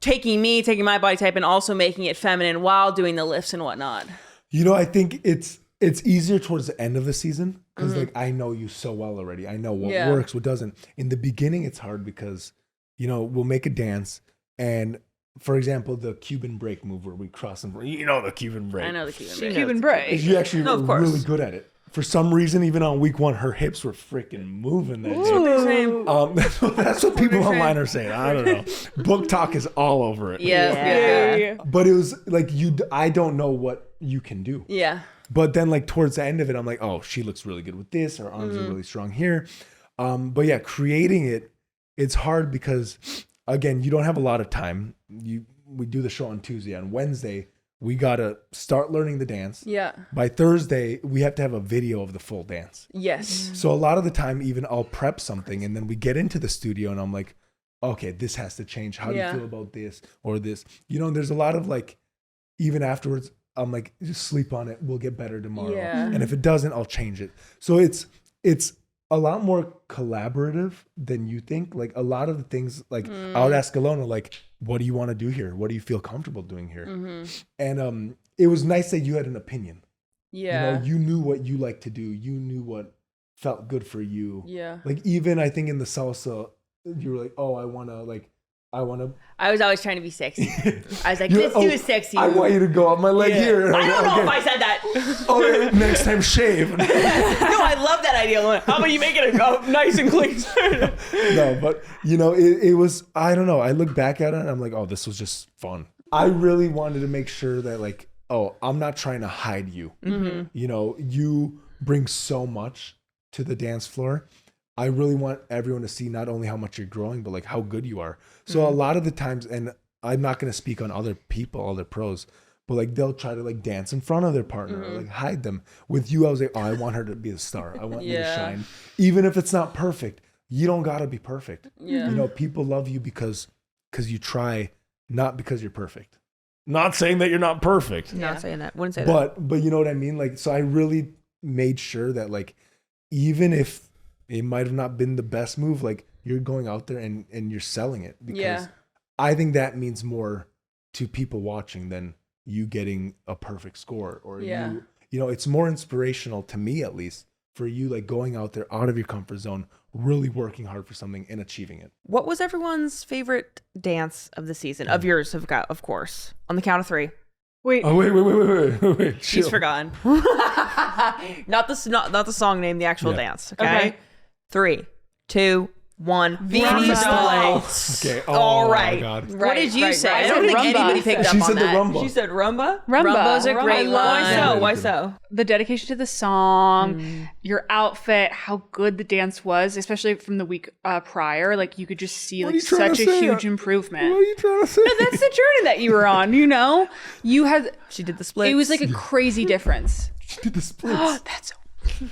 taking my body type and also making it feminine while doing the lifts and whatnot. You know, I think it's it's easier towards the end of the season because like I know you so well already. I know what works, what doesn't. In the beginning, it's hard because, you know, we'll make a dance and, for example, the Cuban break move where we cross and you know the Cuban break. I know the Cuban break. Cuban break. You actually No, of were course. really good at it. For some reason, even on week 1, her hips were freaking moving that day. Ooh. That's what people online are saying. I don't know. Book talk is all over it. Yeah. But it was like I don't know what you can do. Yeah. But then like towards the end of it, I'm like, oh, she looks really good with this. Her arms are really strong here. But yeah, creating it's hard because again, you don't have a lot of time. We do the show on Tuesday. On Wednesday, we gotta start learning the dance. Yeah. By Thursday, we have to have a video of the full dance. Yes. So a lot of the time, even I'll prep something and then we get into the studio and I'm like, okay, this has to change. How do you feel about this or this? You know, there's a lot of like, even afterwards, I'm like, just sleep on it. We'll get better tomorrow. Yeah. And if it doesn't, I'll change it. So it's a lot more collaborative than you think. Like a lot of the things, like I would ask Ilona, like, what do you want to do here? What do you feel comfortable doing here? And it was nice that you had an opinion. Yeah. You know, you knew what you like to do. You knew what felt good for you. Yeah. Like even I think in the salsa, you were like, oh, I want to. I was always trying to be sexy. I was like, You're- let's do a sexy I move. want you to go up my leg here. I don't know Okay. if I said that. Oh, next time shave. No, I love that idea. How about you make it nice and clean? No, but you know, it was, I don't know. I look back at it and I'm like, oh, this was just fun. I really wanted to make sure that like, oh, I'm not trying to hide you. You know, you bring so much to the dance floor. I really want everyone to see not only how much you're growing, but like how good you are. So a lot of the times, and I'm not going to speak on other people, other pros, but like they'll try to like dance in front of their partner or like hide them. With you, I was like, oh, I want her to be a star. I want you to shine. Even if it's not perfect, you don't got to be perfect. Yeah. You know, people love you because you try, not because you're perfect. Not saying that you're not perfect. Not saying that. Wouldn't say that. But you know what I mean? Like, so I really made sure that like, even if it might have not been the best move, like you're going out there and you're selling it because I think that means more to people watching than you getting a perfect score or you know, it's more inspirational to me, at least, for you, like going out there out of your comfort zone, really working hard for something and achieving it. What was everyone's favorite dance of the season? Of yours, of course. On the count of 3. Wait. Oh, wait. She's Chill. forgotten. Not the song name, the actual dance. Okay? Okay. 3, 2, 1. Rumba. Okay. All Oh, right. my God. What did you say? right. I don't think Rumba. anybody picked up She on said the that. rumba. She said rumba? Rumba's a great Why line. so? Why so? The dedication to the song, your outfit, how good the dance was, especially from the week prior. Like you could just see What like are you trying such to a say? huge improvement. What are you trying to say? That's the journey that you were on, you know? You had, She did the split. it was like a crazy difference. She did the splits. That's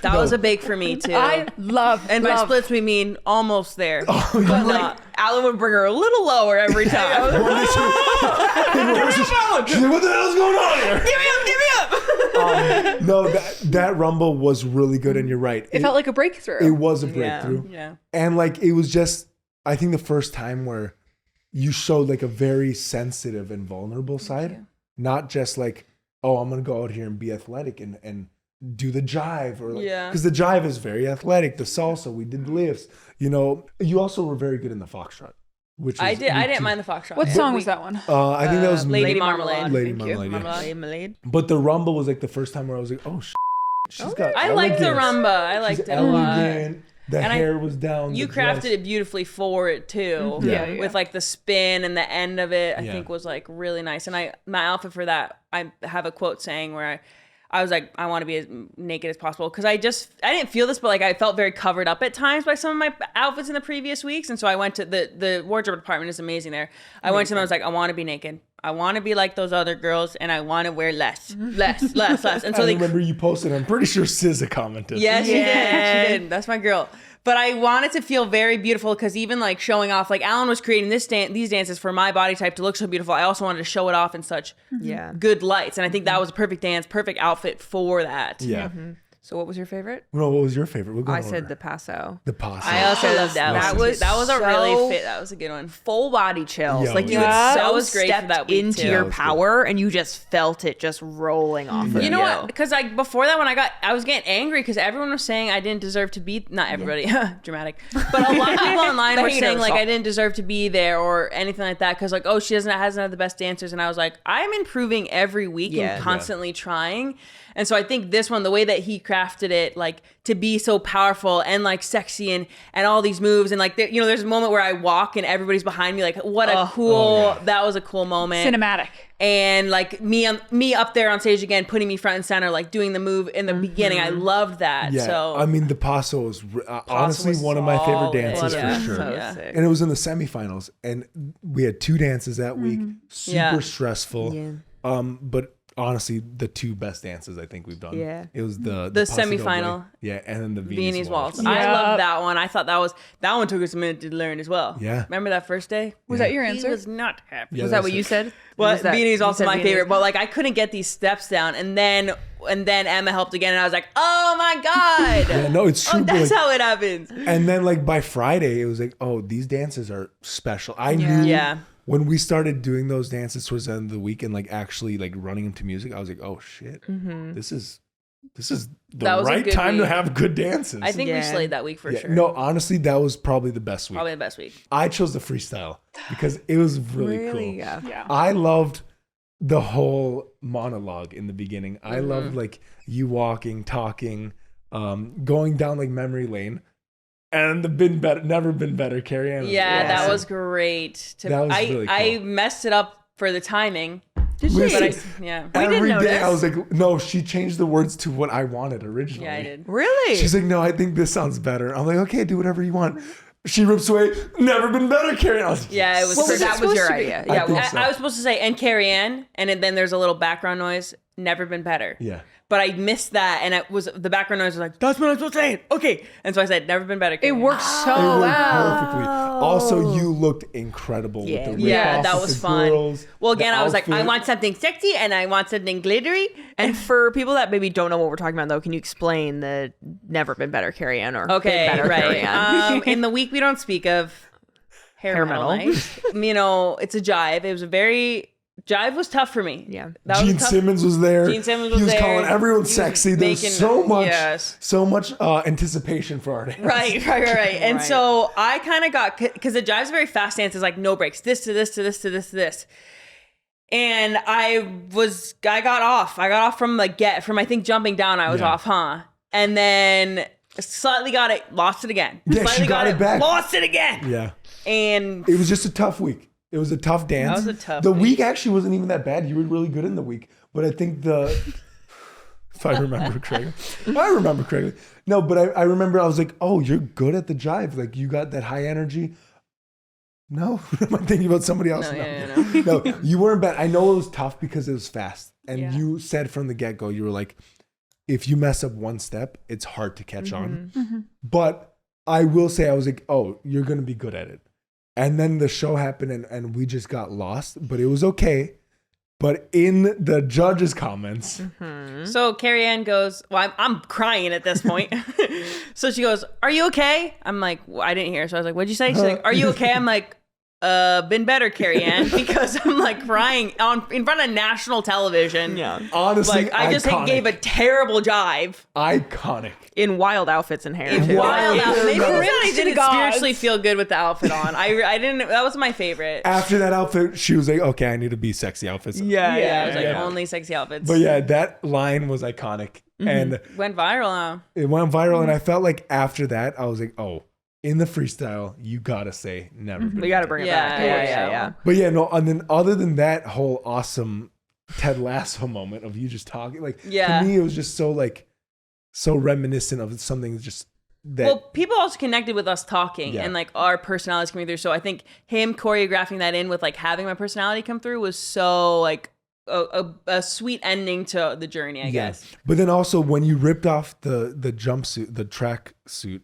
That was a big for me too. I love and by love. splits we mean almost there. Oh, but you like Alan would bring her a little lower every time. She's like, what the hell's going on here? Give me up. No, that rumble was really good, and you're right. It felt like a breakthrough. it was a breakthrough, Yeah. and like it was just, I think the first time where you showed like a very sensitive and vulnerable side, not just like, oh, I'm gonna go out here and be athletic and do the jive or like, because the jive is very athletic. The salsa, we did lifts. You know, you also were very good in the foxtrot, which I was didn't mind the foxtrot. What song was that one? I think that was Lady Marmalade. Lady Thank you. Marmalade. yeah. Marmalade. But the rumble was like the first time where I was like, oh, she's got. I liked the elegance. rumba. I liked She's it a lot. elegant. The And hair was down. You the crafted dress. it beautifully for it too. Yeah. With like the spin and the end of it, I Yeah. think was like really nice. And my outfit for that, I have a quote saying where I was like, I want to be as naked as possible. Cause I didn't feel this, but like I felt very covered up at times by some of my outfits in the previous weeks. And so I went to the wardrobe department is amazing there. I went to them, I was like, I want to be naked. I want to be like those other girls and I want to wear less. And so I they, remember you posted. I'm pretty sure SZA commented. yes, she did. That's my girl. But I wanted to feel very beautiful because even like showing off, like Alan was creating these dances for my body type to look so beautiful. I also wanted to show it off in such good lights. And I think that was a perfect dance, perfect outfit for that. Yeah. So what was your favorite? No, what was your favorite? We'll go I in said order. the passo. The passo. I also loved that. That one. was that was a really so fit. That was a good one. Full body chills. Yo, Like you yeah. had That so was great for stepped that week, into too. your That was good. power and you just felt it just rolling off of You know what? Because like before that, when I was getting angry because everyone was saying I didn't deserve to be. Not everybody, dramatic, but a lot of people online The were saying haters. like I didn't deserve to be there or anything like that because like she hasn't had the best dancers, and I was like I'm improving every week Yeah. and constantly trying. And so I think this one, the way that he crafted it, like to be so powerful and like sexy and all these moves and like there's a moment where I walk and everybody's behind me, like what a cool that was a cool moment. Cinematic. And like me up there on stage again, putting me front and center, like doing the move in the beginning. I loved that. Yeah, So I mean, the passo was honestly was one of my favorite solid. dances Yeah. for sure. So Yeah. sick. And it was in the semifinals, and we had 2 dances that week. Super Yeah. stressful. Yeah. But honestly, the 2 best dances I think we've done. Yeah. It was the paso semifinal. doble, yeah, and then the Viennese waltz. Yeah. I love that one. I thought that one took us a minute to learn as well. Yeah. Remember that first day? Was that your He answer? was not happy. Yeah, Was that that's what you it. said? Well, Was that- Viennese you also said my Viennese? favorite, but like I couldn't get these steps down, and then Emma helped again, and I was like, oh my god, Yeah, no, it's true. oh, but, that's like, how it happens. and then like by Friday, it was like, oh, these dances are special. I knew Yeah. when we started doing those dances towards the end of the week and like actually like running them to music, I was like, oh shit, this is the That was a right good time to week. have good dances. I think we Yeah. slayed that week for Yeah, sure. no, honestly, that was probably the best week. Probably the best week. I chose the freestyle because it was really, cool. Yeah. Yeah. I loved the whole monologue in the beginning. I loved like you walking, talking, going down like memory lane, and the never been better, CarrieAnn. Yeah, that awesome. was great. That was really I cool. messed it up for the timing. Did Listen, But yeah. Every didn't day I notice. was like, no, she changed the words to what I wanted originally. Yeah, I did. Really? She's like, no, I think this sounds better. I'm like, okay, do whatever you want. She rips away, never been better, CarrieAnn. I was like, Yeah, it was Well, pretty- that was your idea. I Yeah. think I, so. I was supposed to say, and CarrieAnn, and then there's a little background noise. Never been better. Yeah. But I missed that, and the background noise was like, that's what I'm supposed to say. Okay. And so I said, never been better. It CarrieAnn. worked so It worked well. perfectly. Also, you looked incredible Yeah. with the Yeah, rip-off that with was the fun. girls, Well, again, the I was like, I outfit. want something sexy, and I want something glittery. And for people that maybe don't know what we're talking about, though, can you explain the never been better CarrieAnn or Okay, been better right. CarrieAnn? In the week we don't speak of hair metal metal. night. It's a jive. It was jive was tough for me. Yeah. That was Gene tough. Simmons was there. Gene Simmons He was was there. calling everyone He was sexy. There's making- so much, yes. so much anticipation for our dance. Right. And Right. so I kind of got, because the jive's very fast dance. It's like no breaks. This to this to this to this to this. And I got off from I think jumping down. I was Yeah. off, and then slightly lost it again. Yeah, Slightly she got it back. Lost it again. Yeah. And It was just a tough week. It was a tough dance. That was a tough The week. week actually wasn't even that bad. You were really good in the week. But I think if I remember correctly. No, but I remember I was like, oh, you're good at the jive. Like you got that high energy. No, am I thinking about somebody else? No. No, you weren't bad. I know it was tough because it was fast. And Yeah. you said from the get-go, you were like, if you mess up one step, it's hard to catch on. But I will say, I was like, oh, you're going to be good at it. And then the show happened and we just got lost, but it was okay. But in the judges' comments, So CarrieAnn goes, well, I'm crying at this point. So she goes, are you okay? I'm like, well, I didn't hear. So I was like, what'd you say? She's like, are you okay? I'm like, been better, CarrieAnn, because I'm like crying in front of national television. Yeah. honestly, Like I just iconic. gave a terrible jive. Iconic. In wild outfits and hair. too. Wild Yeah. outfit. Maybe Yeah. because I To the didn't gods. spiritually feel good with the outfit on. I didn't. That was my favorite. After that outfit, she was like, okay, I need to be sexy outfits. Yeah, I was like yeah. only sexy outfits. But yeah, that line was iconic. And Went viral now. it went viral. And I felt like after that, I was like, oh, in the freestyle, you gotta say never. been We got to better. bring it Yeah, back. yeah, Yeah. But yeah, no, and then other than that whole awesome Ted Lasso moment of you just talking, like Yeah. to me, it was just so reminiscent of something just that. Well, people also connected with us talking Yeah. and like our personalities coming through. So I think him choreographing that in with like having my personality come through was so like a sweet ending to the journey, I guess. But then also when you ripped off the jumpsuit, the track suit,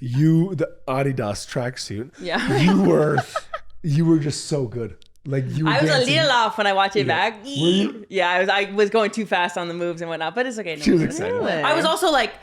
the Adidas track suit, Yeah. you were just so good. Like you were I was dancing. a little off when I watched it back. Were you? Yeah, I was going too fast on the moves and whatnot, but it's okay. She was excited. Really? I was also like,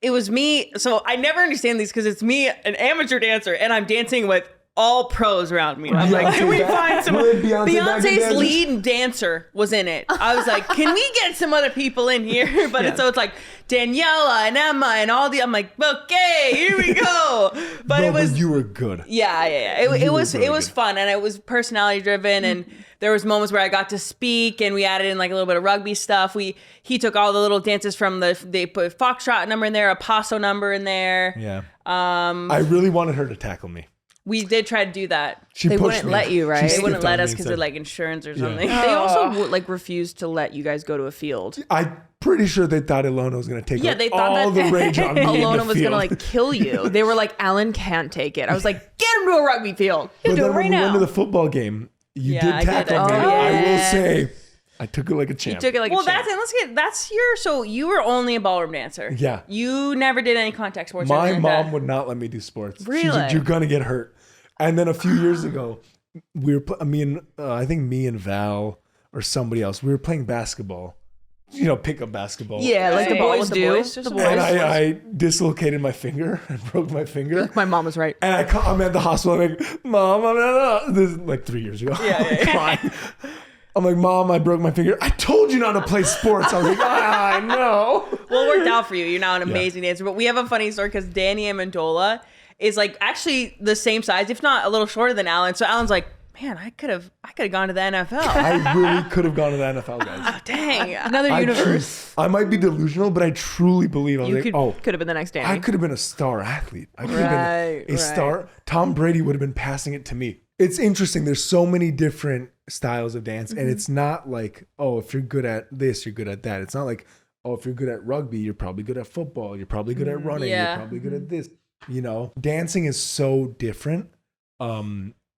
it was me. So I never understand these because it's me, an amateur dancer, and I'm dancing with all pros around me. I'm like, can we find some? Beyonce's lead dancer was in it. I was like, can we get some other people in here? But so it's like Daniela and Emma and all the. I'm like, okay, here we go. But it was. But you were good. Yeah. It was really fun, and it was personality driven, and there was moments where I got to speak, and we added in like a little bit of rugby stuff. He took all the little dances from they put foxtrot number in there, a paso number in there. Yeah. I really wanted her to tackle me. We did try to do that. She They pushed wouldn't me. let you, right? She They wouldn't skipped let on us me because and of said- like insurance or something. They also like refused to let you guys go to a field. I'm pretty sure they thought Ilona was going to take Yeah, like, they thought all that- the rage on me. in the Ilona was field. gonna like kill you. They were like, Alan can't take it. I was like, get him to a rugby field. But do then it when right we now. went to the football game, you Yeah, I did did. tackle Oh, me. yeah. I will say, I took it like a champ. Took it like Well, a champ. that's your. So you were only a ballroom dancer. Yeah. You never did any contact sports. or My anything like mom that. would not let me do sports. She's Really? like, you're gonna get hurt. And then a few years ago, we were I think me and Val or somebody else, we were playing basketball. You know, pickup basketball. Yeah, like the Hey. boys The do. boys or The something? boys. And I dislocated my finger and broke my finger. My mom was right. And I'm at the hospital. I'm like, Mom, this is like 3 years ago. I'm crying. I'm like, Mom, I broke my finger. I told you not to play sports. I was like, I know. Well, it worked out for you. You're now an amazing dancer. But we have a funny story because Danny Amendola is like actually the same size, if not a little shorter than Alan. So Alan's like, man, I could have gone to the NFL. I really could have gone to the NFL, guys. Dang. Another universe. I might be delusional, but I truly believe I was You like, could have been the next Danny. I could have been a star athlete. I could have Right, been a right. star. Tom Brady would have been passing it to me. It's interesting. There's so many different styles of dance, and it's not like, oh, if you're good at this, you're good at that. It's not like, oh, if you're good at rugby, you're probably good at football. You're probably good at running. Yeah. You're probably good at this. You know, dancing is so different.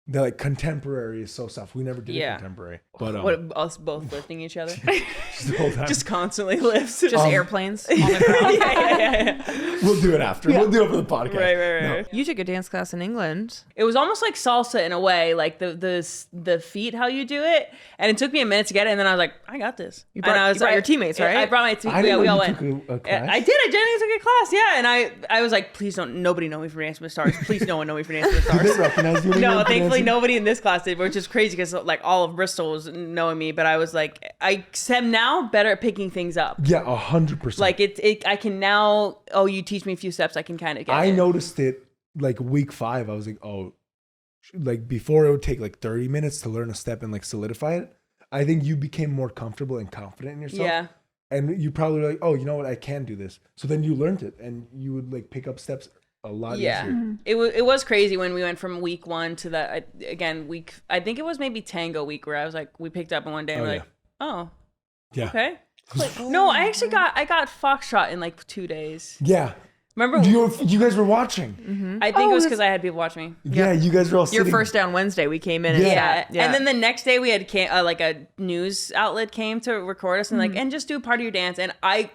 That like contemporary is so soft. We never did Yeah. a contemporary, but What, us both lifting each other? just the whole time. Just constantly lifts. Just airplanes on the ground. yeah. We'll do it after. We'll do it for the podcast. Right. You took a dance class in England. It was almost like salsa in a way, like the feet, how you do it. And it took me a minute to get it, and then I was like, I got this. You brought- and I was you brought like, your teammates, right? I brought my teammates. I didn't we know all you went. took a class. I did. I genuinely took a class, yeah. And I was like, please don't, nobody know me for Dancing with the Stars. Please no one know me for Dancing with the Did they Stars. recognize you? when you No, were thankfully dancing? nobody in this class did, which is crazy because like all of Bristol was knowing me. But I was like, I am now better at picking things up. Yeah, 100%. Like I can now. Oh, you teach me a few steps. I can kind of get. I it. noticed it like week 5. I was like, oh, like before it would take like 30 minutes to learn a step and like solidify it. I think you became more comfortable and confident in yourself. Yeah. And you probably were like, oh, you know what? I can do this. So then you learned it and you would like pick up steps a lot Yeah, easier. it was crazy when we went from week 1 to the again week. I think it was maybe Tango week where I was like, we picked up in one day and Oh, we're yeah. like, oh, Yeah. okay. No, I actually got Foxtrot in like 2 days. Yeah. Remember? You guys were watching. I think it was because I had people watch me. Yeah, you guys were all Your sitting. first down Wednesday, we came in and Yeah. sat. And then the next day we had like a news outlet came to record us and like, and just do part of your dance. And I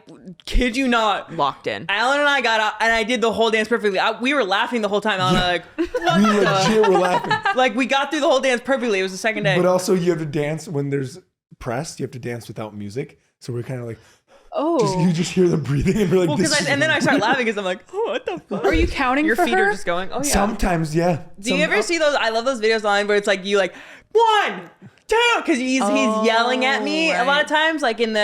kid you not, locked in. Alan and I got out and I did the whole dance perfectly. We were laughing the whole time. Alan and I like, what We the? legit were laughing. Like we got through the whole dance perfectly. It was the second day. But also you have to dance when there's press. You have to dance without music. So we're kind of like, you just hear the breathing and we're like, Well, this because is and then I start laughing because I'm like, oh, what the fuck? Are you counting Your for feet her? are just going, oh yeah. Sometimes, yeah. Do you ever see those? I love those videos online where it's like you like 1, 2, because he's yelling at me a lot of times. Like in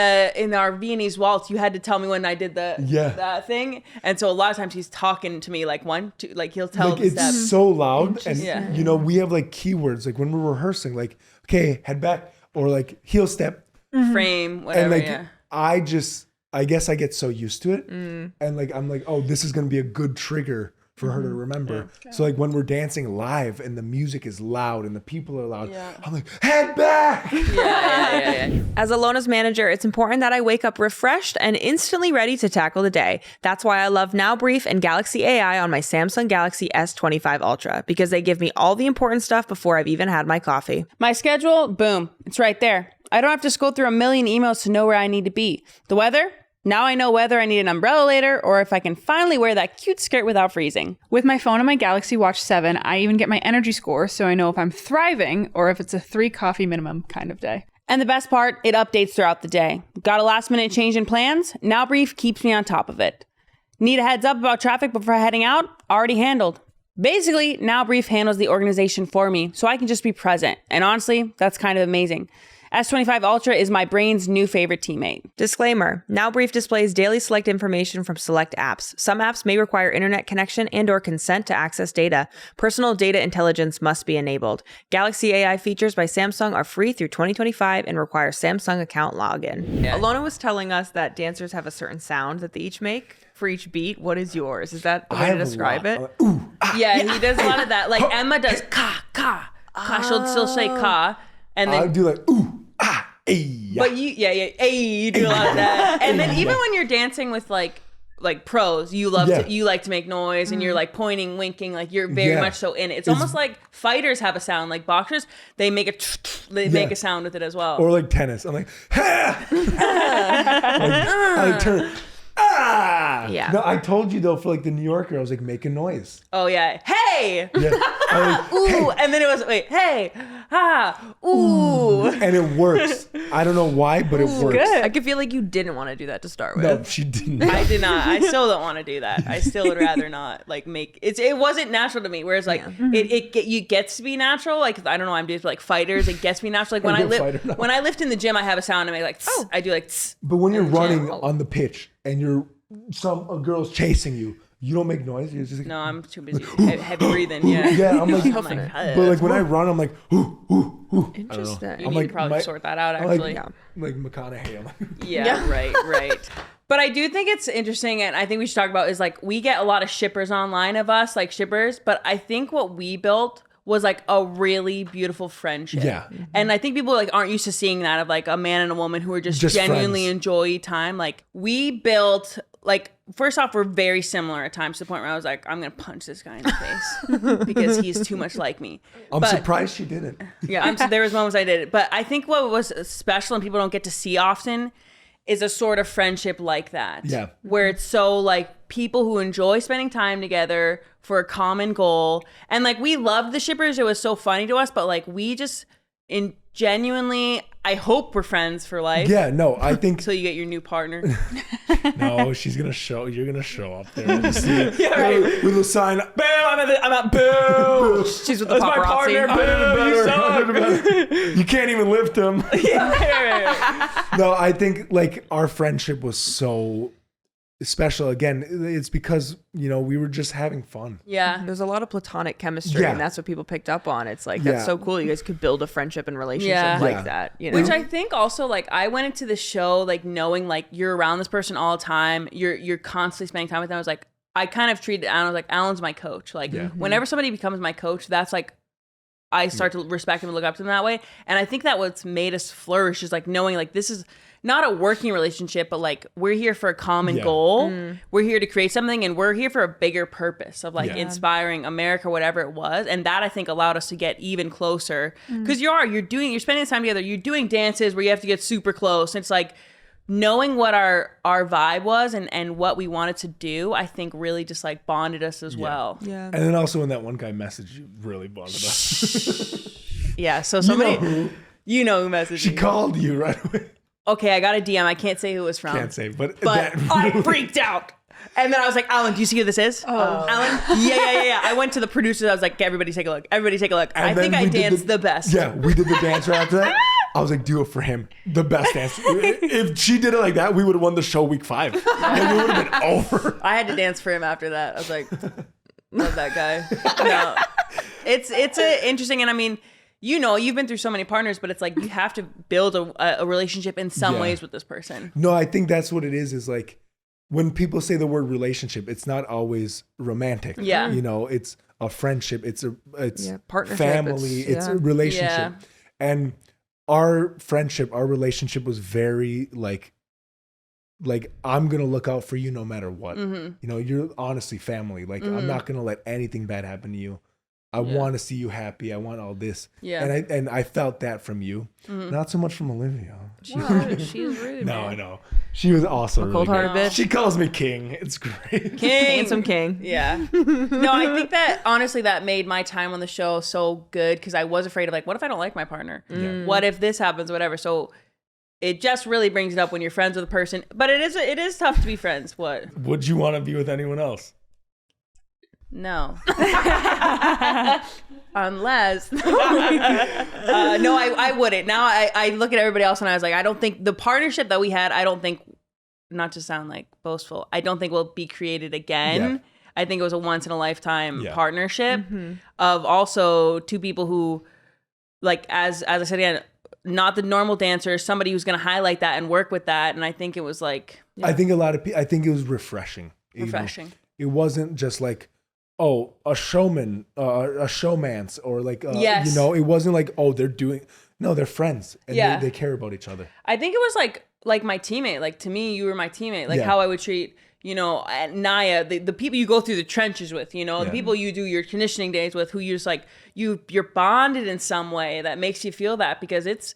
our Viennese waltz, you had to tell me when I did that thing, and so a lot of times he's talking to me like 1, 2, like he'll tell Like the it's steps. so loud, and Yeah. you know we have like keywords like when we're rehearsing, like okay, head back or like heel step, Frame, whatever. and like yeah. I guess I get so used to it, and like I'm like, oh, this is gonna be a good trigger for her to remember. So like when we're dancing live and the music is loud and the people are loud, I'm like, head back. Yeah. As Ilona's manager, it's important that I wake up refreshed and instantly ready to tackle the day. That's why I love Now Brief and Galaxy AI on my Samsung Galaxy S25 Ultra, because they give me all the important stuff before I've even had my coffee. My schedule, boom, it's right there. I don't have to scroll through a million emails to know where I need to be. The weather, Now I know whether I need an umbrella later or if I can finally wear that cute skirt without freezing. With my phone and my Galaxy Watch 7, I even get my energy score so I know if I'm thriving or if it's a 3 coffee minimum kind of day. And the best part, it updates throughout the day. Got a last minute change in plans? Now Brief keeps me on top of it. Need a heads up about traffic before heading out? Already handled. Basically, Now Brief handles the organization for me so I can just be present. And honestly, that's kind of amazing. S25 Ultra is my brain's new favorite teammate. Disclaimer, Now Brief displays daily select information from select apps. Some apps may require internet connection and or consent to access data. Personal data intelligence must be enabled. Galaxy AI features by Samsung are free through 2025 and require Samsung account login. Yeah. Ilona was telling us that dancers have a certain sound that they each make for each beat. What is yours? Is that the way to describe it? He does a lot of that. Like Emma does ka, ka, ka. She'll still say ka. And then I do like, ooh, ah, ay. But you do a lot of that. And then even when you're dancing with like pros, you like to make noise and you're like pointing, winking, like you're very much so in it. It's almost like fighters have a sound, like boxers, they make a sound with it as well. Or like tennis. I'm like, ha! I turn. Ah! Yeah. No, I told you though, for like the New Yorker, I was like making noise. Oh yeah. Hey! Yeah. I was, Ooh. hey. And then it was, wait, hey, ah, ooh. And it works. I don't know why, but it works. I could feel like you didn't want to do that to start with. No, she didn't. I did not. I still don't want to do that. I still would rather not like make it wasn't natural to me. Whereas like it gets to be natural. Like I don't know, I'm doing like fighters, it gets to be natural. Like when I lift in the gym, I have a sound and I make like I do like But when you're running on the pitch and a girl's chasing you, you don't make noise. You're just like, no, I'm too busy. Heavy breathing. Yeah. Yeah, I'm like, Oh my God. but like when I run, I'm like, ooh, ooh, ooh. Interesting. You need to probably sort that out actually. I'm like McConaughey. I'm like, Yeah, right. But I do think it's interesting, and I think we should talk about is like we get a lot of shippers online of us, like shippers, but I think what we built was like a really beautiful friendship. Yeah. And I think people like aren't used to seeing that of like a man and a woman who are just genuinely friends. enjoy time. Like we built like first off, we're very similar at times to the point where I was like, I'm gonna punch this guy in the face because he's too much like me. I'm surprised she didn't. Yeah, there was moments I did it. But I think what was special and people don't get to see often is a sort of friendship like that. Yeah. Where it's so like people who enjoy spending time together for a common goal. And like we loved the shippers. It was so funny to us, but like we just genuinely, I hope we're friends for life. Yeah, no, I think until you get your new partner. no, you're gonna show up there and see it. Yeah, right. With a sign, Boo! I'm at boo! She's with the paparazzi. You can't even lift him. Yeah. No, I think like our friendship was so special. Again, it's because we were just having fun. Yeah. There's a lot of platonic chemistry, and that's what people picked up on. It's like that's so cool. You guys could build a friendship and relationship like that. Which I think also like I went into the show like knowing like you're around this person all the time. You're constantly spending time with them. I was like, I kind of treated Alan, I was like, Alan's my coach. Like whenever somebody becomes my coach, that's like I start to respect him and look up to them that way. And I think that what's made us flourish is like knowing like this is not a working relationship, but like we're here for a common goal. We're here to create something, and we're here for a bigger purpose of like inspiring America, whatever it was. And that I think allowed us to get even closer because you're spending this time together. You're doing dances where you have to get super close. It's like knowing what our vibe was and what we wanted to do, I think really just like bonded us as well. Yeah. And then also when that one guy messaged you, really bonded us. Yeah. So somebody, who messaged she me. called you right away. Okay, I got a DM. I can't say who it was from. Can't say, but I freaked out. And then I was like, Alan, do you see who this is? Alan? Yeah. I went to the producers. I was like, everybody take a look. I think I danced the best. Yeah, we did the dance right after that. I was like, do it for him. The best dance. If she did it like that, we would have won the show week 5. And we would have been over. I had to dance for him after that. I was like, love that guy. No, it's interesting. And I mean, you've been through so many partners, but it's like you have to build a relationship in some ways with this person. No, I think that's what it is like when people say the word relationship, it's not always romantic. Yeah. It's a friendship. It's partnership. family. It's a relationship. Yeah. And our relationship was very like I'm going to look out for you no matter what. You're honestly family. Like I'm not going to let anything bad happen to you. I want to see you happy. I want all this. Yeah. And I felt that from you. Not so much from Olivia. She's rude. No, I know. She was also really cold-hearted good. bitch. She calls me king. It's great. King. Handsome king. Yeah. No, I think that honestly that made my time on the show so good because I was afraid of like, what if I don't like my partner? Yeah. What if this happens? Whatever. So it just really brings it up when you're friends with a person. But it is tough to be friends. What? Would you want to be with anyone else? No. Unless no, I wouldn't. Now I look at everybody else and I was like, I don't think the partnership that we had, I don't think, not to sound like boastful, I don't think will be created again. Yeah. I think it was a once in a lifetime Yeah. partnership of also two people who, like, as I said again, not the normal dancers, somebody who's going to highlight that and work with that. And I think it was like, I think a lot of people, I think it was refreshing. you know? refreshing. It wasn't just like, oh, a showman, a showmance, or like, Yes. you know, it wasn't like, oh, they're friends and Yeah. they care about each other. I think it was like my teammate. Like to me, you were my teammate. Like Yeah. how I would treat, you know, Naya, the people you go through the trenches with, you know, the Yeah. people you do your conditioning days with, who you're just like you're bonded in some way that makes you feel that because it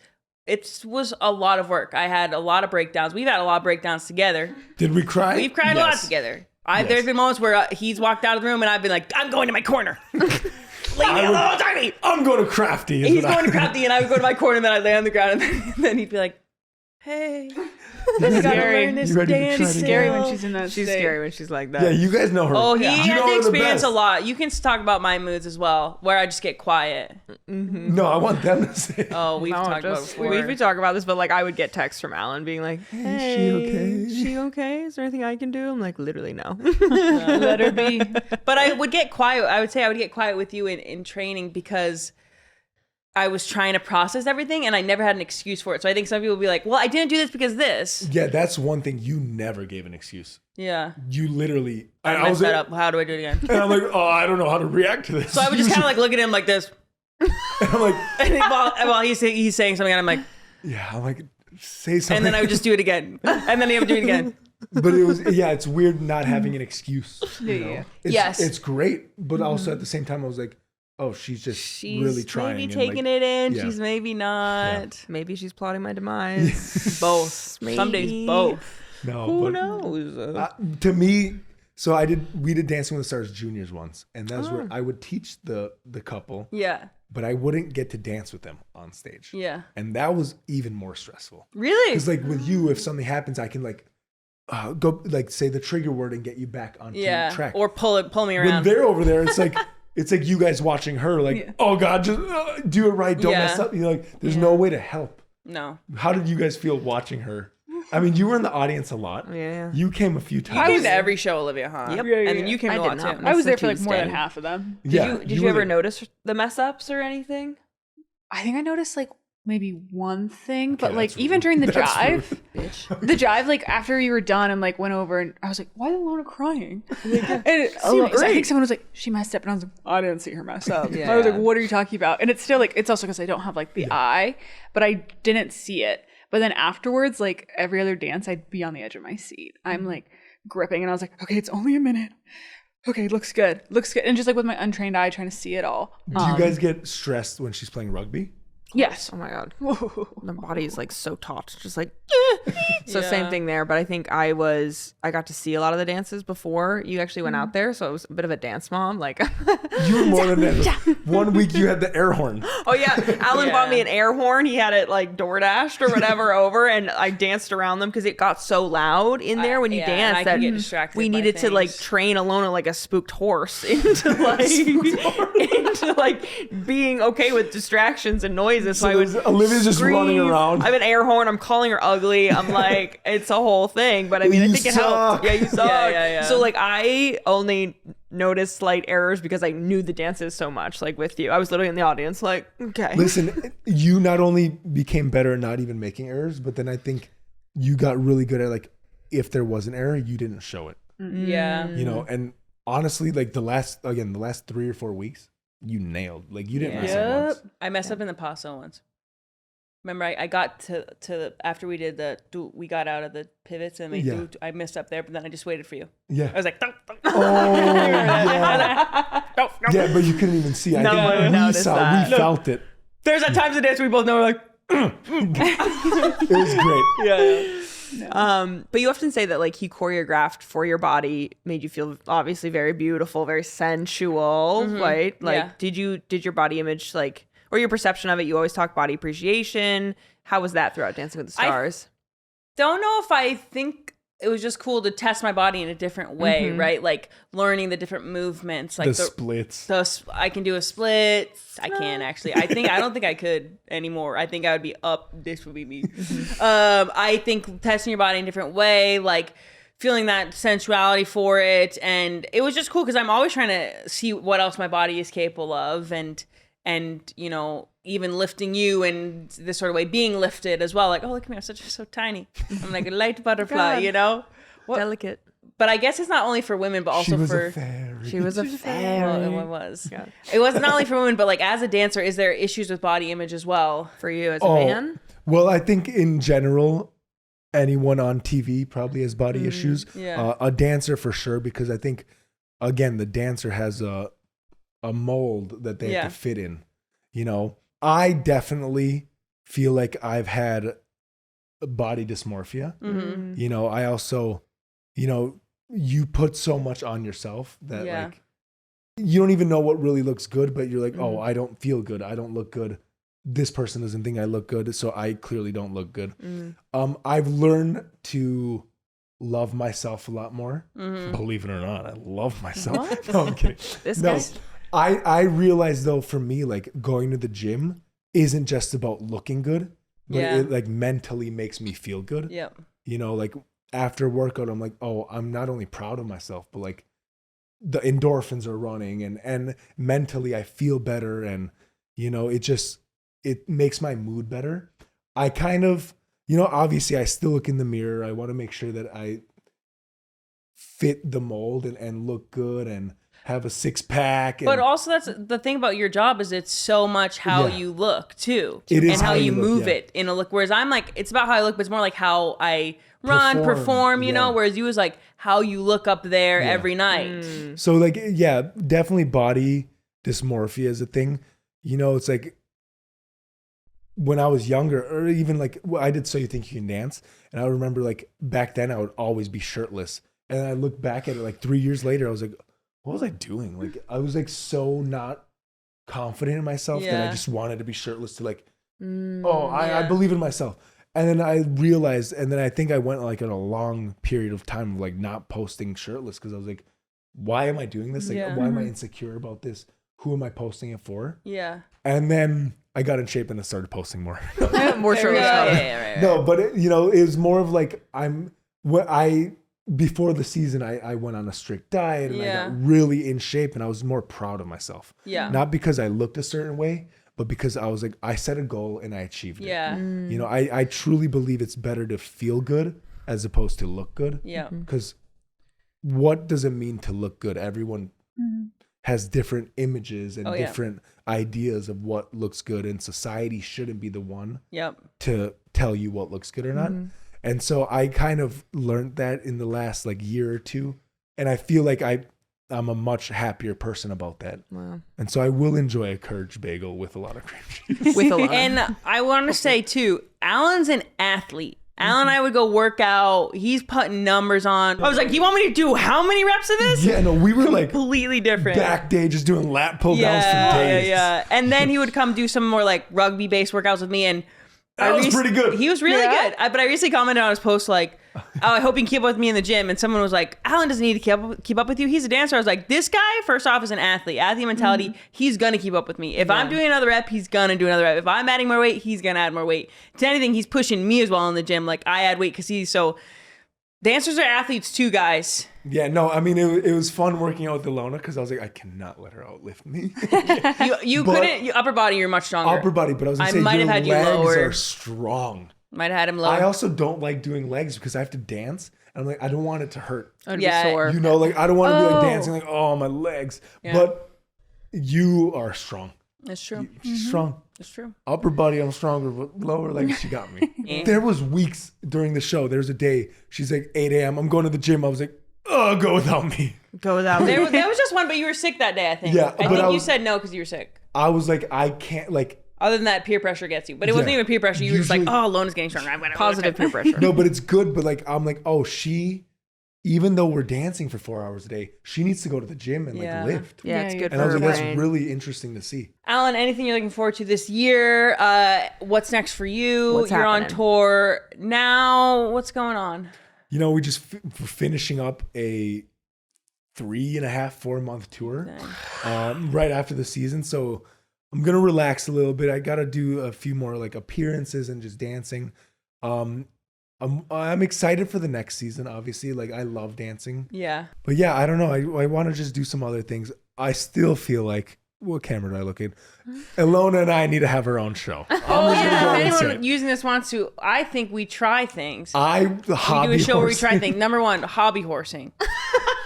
was a lot of work. I had a lot of breakdowns. We've had a lot of breakdowns together. Did we cry? We've cried a lot Yes. together. Yes. There's been moments where he's walked out of the room and I've been like, I'm going to my corner. Leave me alone, Tiny. I'm going to Crafty. is He's what I- going to Crafty and I would go to my corner and then I'd lay on the ground and then he'd be like, hey, you gotta Scary. learn this You ready to dance. try to It's scary when still." she's in that She's state. scary when she's like that. Yeah, you guys know her. Oh, he You had know to her the experience best. a lot. You can talk about my moods as well, where I just get quiet. No, I want them to say. Oh, we've No, talked about it just before. we talk about this, but like I would get texts from Alan being like, "Hey, she okay?" Is she okay? Is there anything I can do?" I'm like, literally no. Let her be. But I would get quiet. I would say I would get quiet with you in training because I was trying to process everything and I never had an excuse for it. So I think some people would be like, well, I didn't do this because this. Yeah, that's one thing. You never gave an excuse. Yeah. You literally. I I was messed that up. How do I do it again? And I'm like, oh, I don't know how to react to this. So I would just kind of like look at him like this. And I'm like, And then while he's saying something, and I'm like, yeah, I'm like, say something. and then I would just do it again. And then he would do it again. But it was, yeah, it's weird not having an excuse. You know? Yeah. It's, Yes. It's great. But also at the same time, I was like, oh, she's just She's really trying. maybe and, taking like, it in. yeah. She's maybe not. Maybe she's plotting my demise. Both. Some days Maybe. both. No, Who but knows? To me, so we did Dancing with the Stars juniors once, and that's where I would teach the couple, Yeah. but I wouldn't get to dance with them on stage. Yeah. And that was even more stressful. Really? Because like with you, if something happens, I can like go like say the trigger word and get you back onto Yeah. track. Or pull me when around. they're over there, it's like you guys watching her, like, oh God, just do it right, don't Yeah. mess up. You know, like there's no way to help. No. How did you guys feel watching her? I mean, you were in the audience a lot. Yeah. You came a few You times. came to every show, Olivia, huh? Yep. Yeah, yeah, And then yeah. you came I to a did lot not too. I was the there for like more than Tuesday. half of them. Yeah. Did you were ever there. notice the mess ups or anything? I think I noticed like maybe one thing, but Okay, like that's even rude. during the That's drive, Bitch. the drive, like after you were done and like went over and I was like, why is Ilona crying? And seemed I great. think someone was like, she messed up. And I was like, I didn't see her mess up. Yeah. I was like, what are you talking about? And it's still like, it's also because I don't have like the eye, but I didn't see it. But then afterwards, like every other dance, I'd be on the edge of my seat. I'm like gripping and I was like, okay, it's only a minute. Okay, looks good. Looks good. And just like with my untrained eye trying to see it all. Do you guys get stressed when she's playing rugby? Yes. Oh my god. Whoa. The body is like so taut, just like so Yeah. same thing there. But I think I got to see a lot of the dances before you actually went out there, so it was a bit of a dance mom. Like, You were more than that. One week you had the air horn. oh yeah, Alan bought me Yeah. an air horn. He had it like door dashed or whatever over, and I danced around them because it got so loud in there when you yeah, and I dance could that get distracted we by needed to like things. train Ilona like a spooked horse into like into like being okay with distractions and noises. So I would Olivia's just running scream. around. I have an air horn. I'm calling her ugly. I'm like, it's a whole thing. But I mean, I You think it helped. suck. Yeah, you suck. yeah. So like, I only noticed slight errors because I knew the dances so much. Like with you, I was literally in the audience. Like, okay. Listen, you not only became better at not even making errors, but then I think you got really good at like, if there was an error, you didn't show it. Yeah. You know, and honestly, like the last 3 or 4 weeks, you nailed. Like you didn't mess up once. I messed up in the paso once. Remember, I got to after we did we got out of the pivots and I missed up there, but then I just waited for you. Yeah. I was like, Oh, yeah. no. Yeah, but you couldn't even see. I No one think we noticed that. we felt it. There's at times in dance we both know we're like, It was great. yeah. But you often say that like he choreographed for your body, made you feel obviously very beautiful, very sensual, right? Like, did your body image like, or your perception of it? You always talk body appreciation. How was that throughout Dancing with the Stars? Don't know if I think it was just cool to test my body in a different way, right? Like learning the different movements, like the splits. I can do a split. I can actually. I don't think I could anymore. I think I would be up. This would be me. I think testing your body in a different way, like feeling that sensuality for it, and it was just cool because I'm always trying to see what else my body is capable of, and you know, even lifting you in this sort of way, being lifted as well. Like, oh, look at me, I'm so tiny. I'm like a light butterfly, you know? Delicate. But I guess it's not only for women, but also She was for... a fairy. She was a fairy. Well, it was. Yeah. It wasn't only for women, but like as a dancer, is there issues with body image as well? For you as a man? Well, I think in general, anyone on TV probably has body issues. Yeah. A dancer for sure, because I think, again, the dancer has a mold that they have to fit in. You know, I definitely feel like I've had body dysmorphia. You know, I also, you know, you put so much on yourself that like you don't even know what really looks good, but you're like, oh, I don't feel good. I don't look good. This person doesn't think I look good, so I clearly don't look good. I've learned to love myself a lot more. Believe it or not, I love myself. No, I'm kidding. This guy's... I realized though, for me, like going to the gym isn't just about looking good, but it like mentally makes me feel good. Yeah. You know, like after workout, I'm like, oh, I'm not only proud of myself, but like the endorphins are running and mentally I feel better. And, you know, it makes my mood better. I kind of, you know, obviously I still look in the mirror. I want to make sure that I fit the mold and look good and have a six pack. But also that's the thing about your job is it's so much how you look too. It is and how you look, move it in a look. Whereas I'm like, it's about how I look, but it's more like how I perform, you know, whereas you was like how you look up there every night. So like, yeah, definitely body dysmorphia is a thing. You know, it's like when I was younger, or even like I did So You Think You Can Dance. And I remember like back then I would always be shirtless. And I look back at it like 3 years later, I was like, what was I doing? Like, I was like so not confident in myself that I just wanted to be shirtless to like, I believe in myself. And then I realized, and then I think I went like in a long period of time of like not posting shirtless because I was like, why am I doing this? Like, why am I insecure about this? Who am I posting it for? Yeah. And then I got in shape and I started posting more. More shirtless. Right. No, but it, you know, it was more of like before the season, I went on a strict diet and I got really in shape and I was more proud of myself. Yeah. Not because I looked a certain way, but because I was like, I set a goal and I achieved it. Yeah. You know, I truly believe it's better to feel good as opposed to look good. Yeah. Because what does it mean to look good? Everyone has different images and different ideas of what looks good, and society shouldn't be the one to tell you what looks good or not. And so I kind of learned that in the last like year or two. And I feel like I'm a much happier person about that. Wow. And so I will enjoy a Courage bagel with a lot of cream cheese. With a lot. And I want to say too, Alan's an athlete. Alan and I would go work out. He's putting numbers on. I was like, you want me to do how many reps of this? Yeah, no, we were like completely different. Back day just doing lat pull downs for days. Yeah. And then he would come do some more like rugby based workouts with me, and that was pretty good. He was really good. But I recently commented on his post like, oh, I hope you can keep up with me in the gym. And someone was like, Alan doesn't need to keep up with you. He's a dancer. I was like, this guy, first off, is an athlete. Athlete mentality. He's going to keep up with me. If I'm doing another rep, he's going to do another rep. If I'm adding more weight, he's going to add more weight. To anything, he's pushing me as well in the gym. Like, I add weight because he's so... Dancers are athletes too, guys. Yeah, no, I mean, it was fun working out with Ilona because I was like, I cannot let her outlift me. you couldn't, upper body, you're much stronger. Upper body, but I was going to say, might have had you legs lower. Are strong. Might have had him lower. I also don't like doing legs because I have to dance. And I'm like, I don't want it to hurt. I'd be sore. You know, like, I don't want to be like dancing like, oh, my legs. Yeah. But you are strong. It's true. She's strong. It's true. Upper body, I'm stronger, but lower leg, she got me. There was weeks during the show. There's a day, she's like, 8 a.m. I'm going to the gym. I was like, oh, go without me. Go without me. There was just one, but you were sick that day, I think. Yeah, I but think you said no because you were sick. I was like, I can't, like. Other than that, peer pressure gets you. But it wasn't even peer pressure. You were just like, oh, Ilona's getting stronger. I'm going to Positive peer pressure. No, but it's good. But like, I'm like, oh, even though we're dancing for 4 hours a day, she needs to go to the gym and like lift. Yeah, it's good And for I was her like, brain. that's really interesting to see. Alan, anything you're looking forward to this year? What's next for you? What's You're on happening? tour now. What's going on? You know, we just we're finishing up a 3.5-4 month tour right after the season. So I'm going to relax a little bit. I got to do a few more like appearances and just dancing. I'm excited for the next season, obviously. Like, I love dancing. Yeah. But yeah, I don't know. I want to just do some other things. I still feel like, what camera do I look at? Ilona and I need to have her own show. Oh, yeah. If If anyone using this wants to, I think we try things. we We do a show where we try things. Number one, hobby horsing.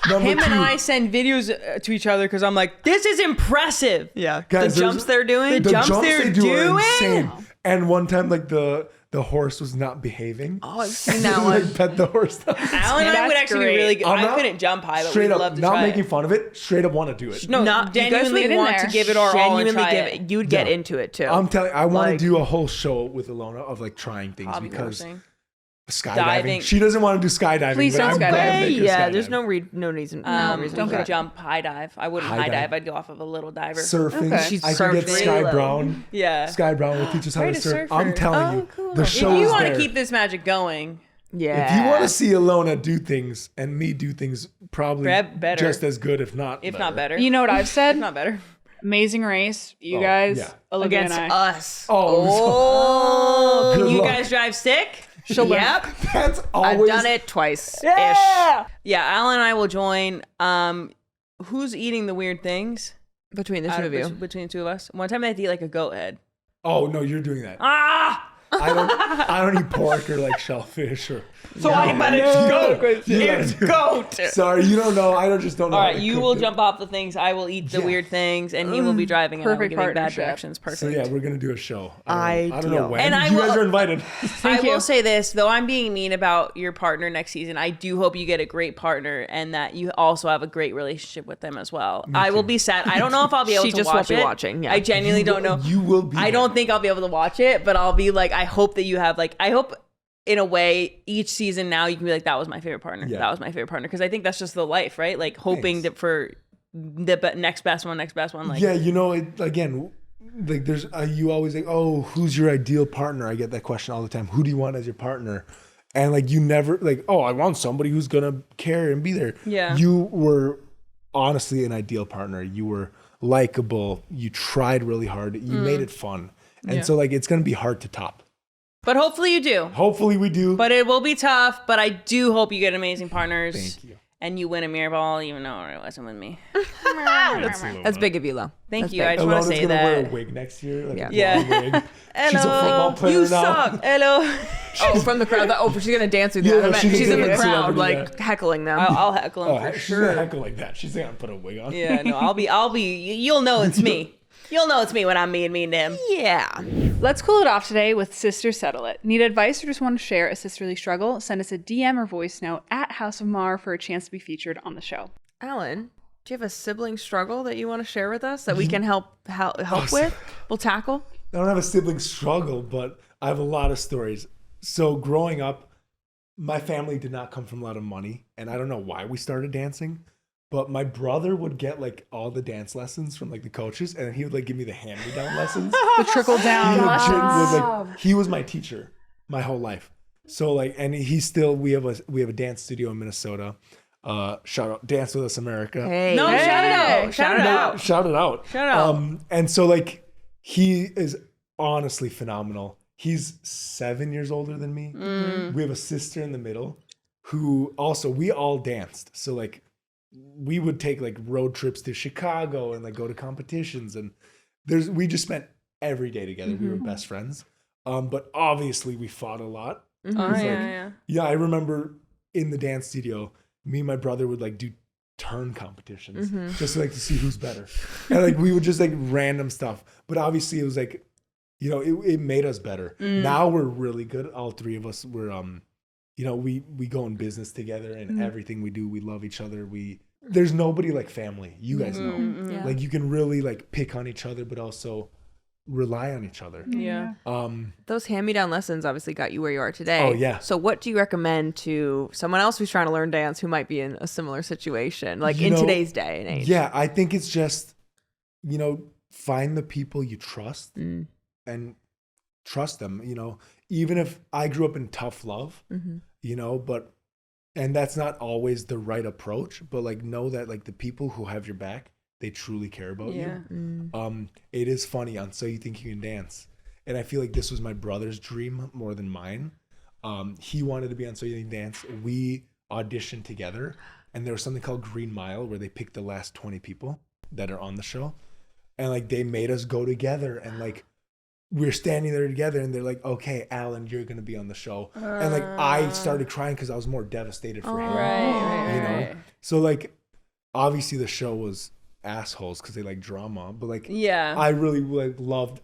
Him and I send videos to each other because I'm like, this is impressive. Yeah. Guys, the jumps they're doing. The jumps they're they do are doing? insane. And one time, like the horse was not behaving. Oh, I've seen that like one. pet the horse. Alan and I would That's actually great. be really good. I'm I not- couldn't jump high, but Straight we'd up, love to not try making it. fun of it. Straight up want to do it. No, Not- you guys genuinely would- want in to there. give it our all and Genuinely try give it. it. You'd get Yeah. into it too. I'm telling. I want Like- to do a whole show with Ilona of like trying things Hobby because horsing. skydiving. Diving. She doesn't want to do skydiving. Please but don't I'm gonna skydive. make her Yeah, skydive. there's no reason. No reason don't for get that. Jump, high dive. I wouldn't High high dive. dive. I'd go off of a little diver. Surfing. Okay. She's I can get surfing. Sky Brown. Yeah. Sky Brown will teach us how Right, to a surf. surfer. I'm telling Oh, you, cool. the If show If you is want there. to keep this magic going, Yeah. If you want to see Ilona do things and me do things, probably Better. just as good, if not better. You know what I've If said? not better. Amazing Race. You Oh, guys, yeah. Olivia Against and I. us. Oh, Good can you luck. guys drive stick? She'll learn. Yep. that's I've always done it twice. Yeah, Alan and I will join. Who's eating the weird things Between the out two of of you. between the two of us? One time I had to eat like a goat head. Oh no, you're doing that. Ah! I don't eat pork or like shellfish or. So I but it's goat. You It's gotta do it. goat. Sorry, you don't know. I just don't know. All how right, to you cook will it. jump off the things. I will eat the Yeah. weird things, and he will be driving. And I will Perfect give you bad partnership. directions. Perfect. So yeah, we're gonna do a show. I don't know Ideal. when. And I you will- guys are invited. I you. will say this, though I'm being mean about your partner next season, I do hope you get a great partner and that you also have a great relationship with them as well. I will be sad. I don't know if I'll be able She to just watch won't be it. watching, yeah. I genuinely don't know. You will be. I don't think I'll be able to watch it, but I'll be like, I hope that you have like, I hope in a way each season now you can be like, that was my favorite partner. Yeah. That was my favorite partner. Because I think that's just the life, right? Like hoping Thanks. that for the next best one. Like, Yeah, you know, again, like there's you always like, oh, who's your ideal partner? I get that question all the time. Who do you want as your partner? And like you never like, oh, I want somebody who's gonna care and be there. Yeah. You were honestly an ideal partner. You were likable. You tried really hard. You made it fun. And Yeah. so like it's gonna be hard to top. but hopefully you do. Hopefully we do. But it will be tough. But I do hope you get amazing partners. Thank you. And you win a mirror ball, even though it wasn't with me. That's big of you, Lo. Thank That's you. big. I just want Ilona's to say gonna wear a that. wig next year. Like Yeah. a Yeah. blonde wig. She's a football player You now. suck. Hello. Oh, from the crowd. Oh, she's gonna dance with Yeah, you. I meant she's she's a in the dance crowd, celebrity, like heckling them. I'll heckle him Oh, for she's gonna sure. heckle like that. She's gonna put a wig on. Yeah, no, I'll be. You'll know it's me. You'll know it's me when I'm mean to him. Yeah. Let's cool it off today with Sister Settle It. Need advice or just want to share a sisterly struggle? Send us a DM or voice note at House of Mar for a chance to be featured on the show. Alan, do you have a sibling struggle that you want to share with us that we can help with? We'll tackle. I don't have a sibling struggle, but I have a lot of stories. So growing up, my family did not come from a lot of money, and I don't know why we started dancing, but my brother would get like all the dance lessons from like the coaches, and he would like give me the hand-me-down lessons. The trickle He down. legit was like, he was my teacher my whole life. So like, and he's still, we have a dance studio in Minnesota. Shout out Dance With Us America. Hey. No, shout it out. Shout it out. Shout it out. Shout out. And so like he is honestly phenomenal. He's 7 years older than me. We have a sister in the middle who also, we all danced. So like we would take like road trips to Chicago and like go to competitions, and we just spent every day together. We were best friends. But obviously we fought a lot. Oh, like- yeah. Yeah, I remember in the dance studio, me and my brother would like do turn competitions just like to see who's better. And like we would just like random stuff. but obviously it was like, you know, it made us better. Now we're really good. All three of us were, you know, we go in business together, and everything we do, we love each other. There's nobody like family. You guys know, Yeah. like you can really like pick on each other, but also rely on each other. Yeah. Those hand-me-down lessons obviously got you where you are today. Oh, yeah. So what do you recommend to someone else who's trying to learn dance who might be in a similar situation, like You in know, today's day and age? Yeah, I think it's just, you know, find the people you trust and trust them, you know, even if I grew up in tough love, you know, and that's not always the right approach, but like know that like the people who have your back, they truly care about you. It is funny on So You Think You Can Dance. And I feel like this was my brother's dream more than mine. He wanted to be on So You Think You Can Dance. We auditioned together, and there was something called Green Mile where they pick the last 20 people that are on the show. And like they made us go together, and like we're standing there together, and they're like, okay, Alan, you're going to be on the show. And like I started crying because I was more devastated for him. Right. You know? So like obviously the show was assholes because they like drama, but like I really like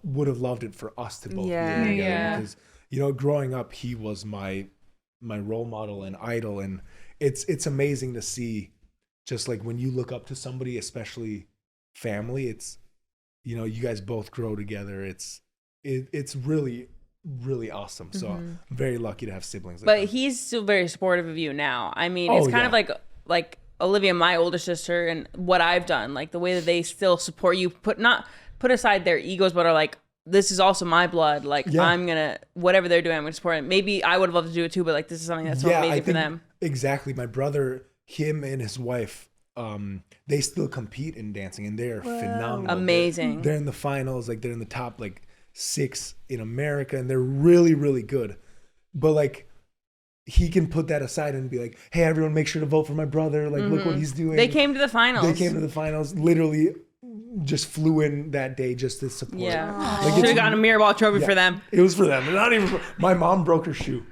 would have loved it for us to both be there together, because you know, growing up he was my role model and idol, and it's amazing to see just like when you look up to somebody, especially family, it's, you know, you guys both grow together, it's really awesome. So I'm very lucky to have siblings like But that. he's still very supportive of you now. I mean, it's kind of like Olivia, my older sister, and what I've done, like the way that they still support you, put aside their egos, but are like, this is also my blood. Like I'm gonna, whatever they're doing, I'm gonna support it. Maybe I would have loved to do it too, but like this is something that's so amazing for them. Exactly. My brother, him and his wife, they still compete in dancing, and they're phenomenal. Amazing. They're in the finals, like they're in the top like 6 in America, and they're really, really good. But like he can put that aside and be like, hey, everyone, make sure to vote for my brother. Like, look what he's doing. They came to the finals. Literally just flew in that day just to support. Yeah. Like, Should have gotten a mirror ball trophy for them. It was for them. Not even my mom broke her shoe.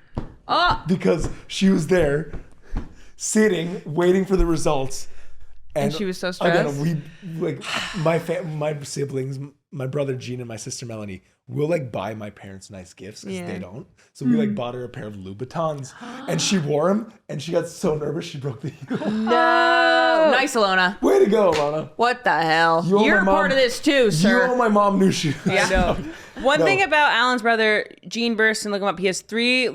Because she was there sitting, waiting for the results. And she was so stressed. Again, we like my siblings, my brother Gene and my sister Melanie, will like buy my parents nice gifts because they don't. So we like bought her a pair of Louboutins, and she wore them, and she got so nervous she broke the heel. No, nice, Ilona. Way to go, Ilona. What the hell? You're a part of this too, sir. You owe my mom new shoes. Yeah. No. One thing about Alan's brother, Gene Bersten, look him up. He has three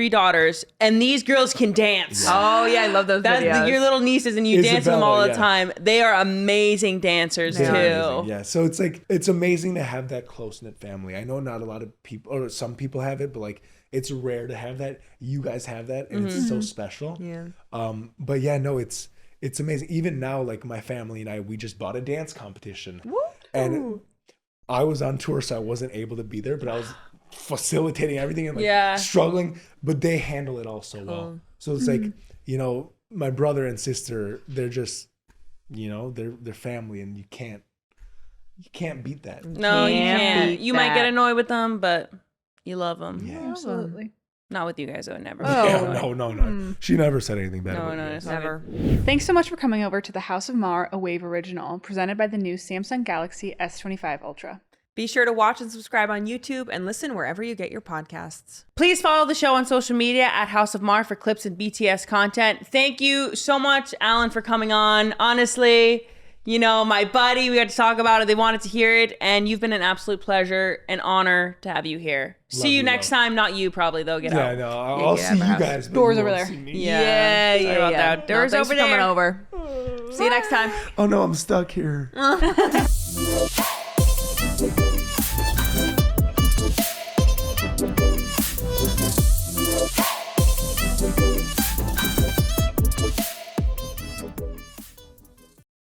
daughters, and these girls can dance. Yeah. Oh yeah, I love those videos. Your little nieces, and you dance with them all the time. They are amazing dancers too. Amazing. Yeah, so it's like it's amazing to have that close knit family. I know not a lot of people, or some people have it, but like it's rare to have that. You guys have that, and it's so special. Yeah. But yeah, no, it's amazing. Even now, like my family and I, we just bought a dance competition. Woo! And I was on tour, so I wasn't able to be there, but I was facilitating everything and like struggling, but they handle it all so well. So it's like, you know, my brother and sister, they're just, you know, they're family, and you can't beat that. No, you can't. You might get annoyed with them, but you love them. Yeah. Absolutely. Not with you guys, though. Never. No. She never said anything bad about No, you. it's Never. Thanks so much for coming over to the House of Mar, a Wave original, presented by the new Samsung Galaxy S25 Ultra. Be sure to watch and subscribe on YouTube and listen wherever you get your podcasts. Please follow the show on social media at House of Mar for clips and BTS content. Thank you so much, Alan, for coming on. Honestly, you know, my buddy, we had to talk about it. They wanted to hear it, and you've been an absolute pleasure and honor to have you here. See you next time. Not you, probably, though. Get out. Yeah, no, I'll see you guys. But Doors you over won't there. see me. Yeah. Doors Thanks over for coming there. over. See you next time. Oh no, I'm stuck here.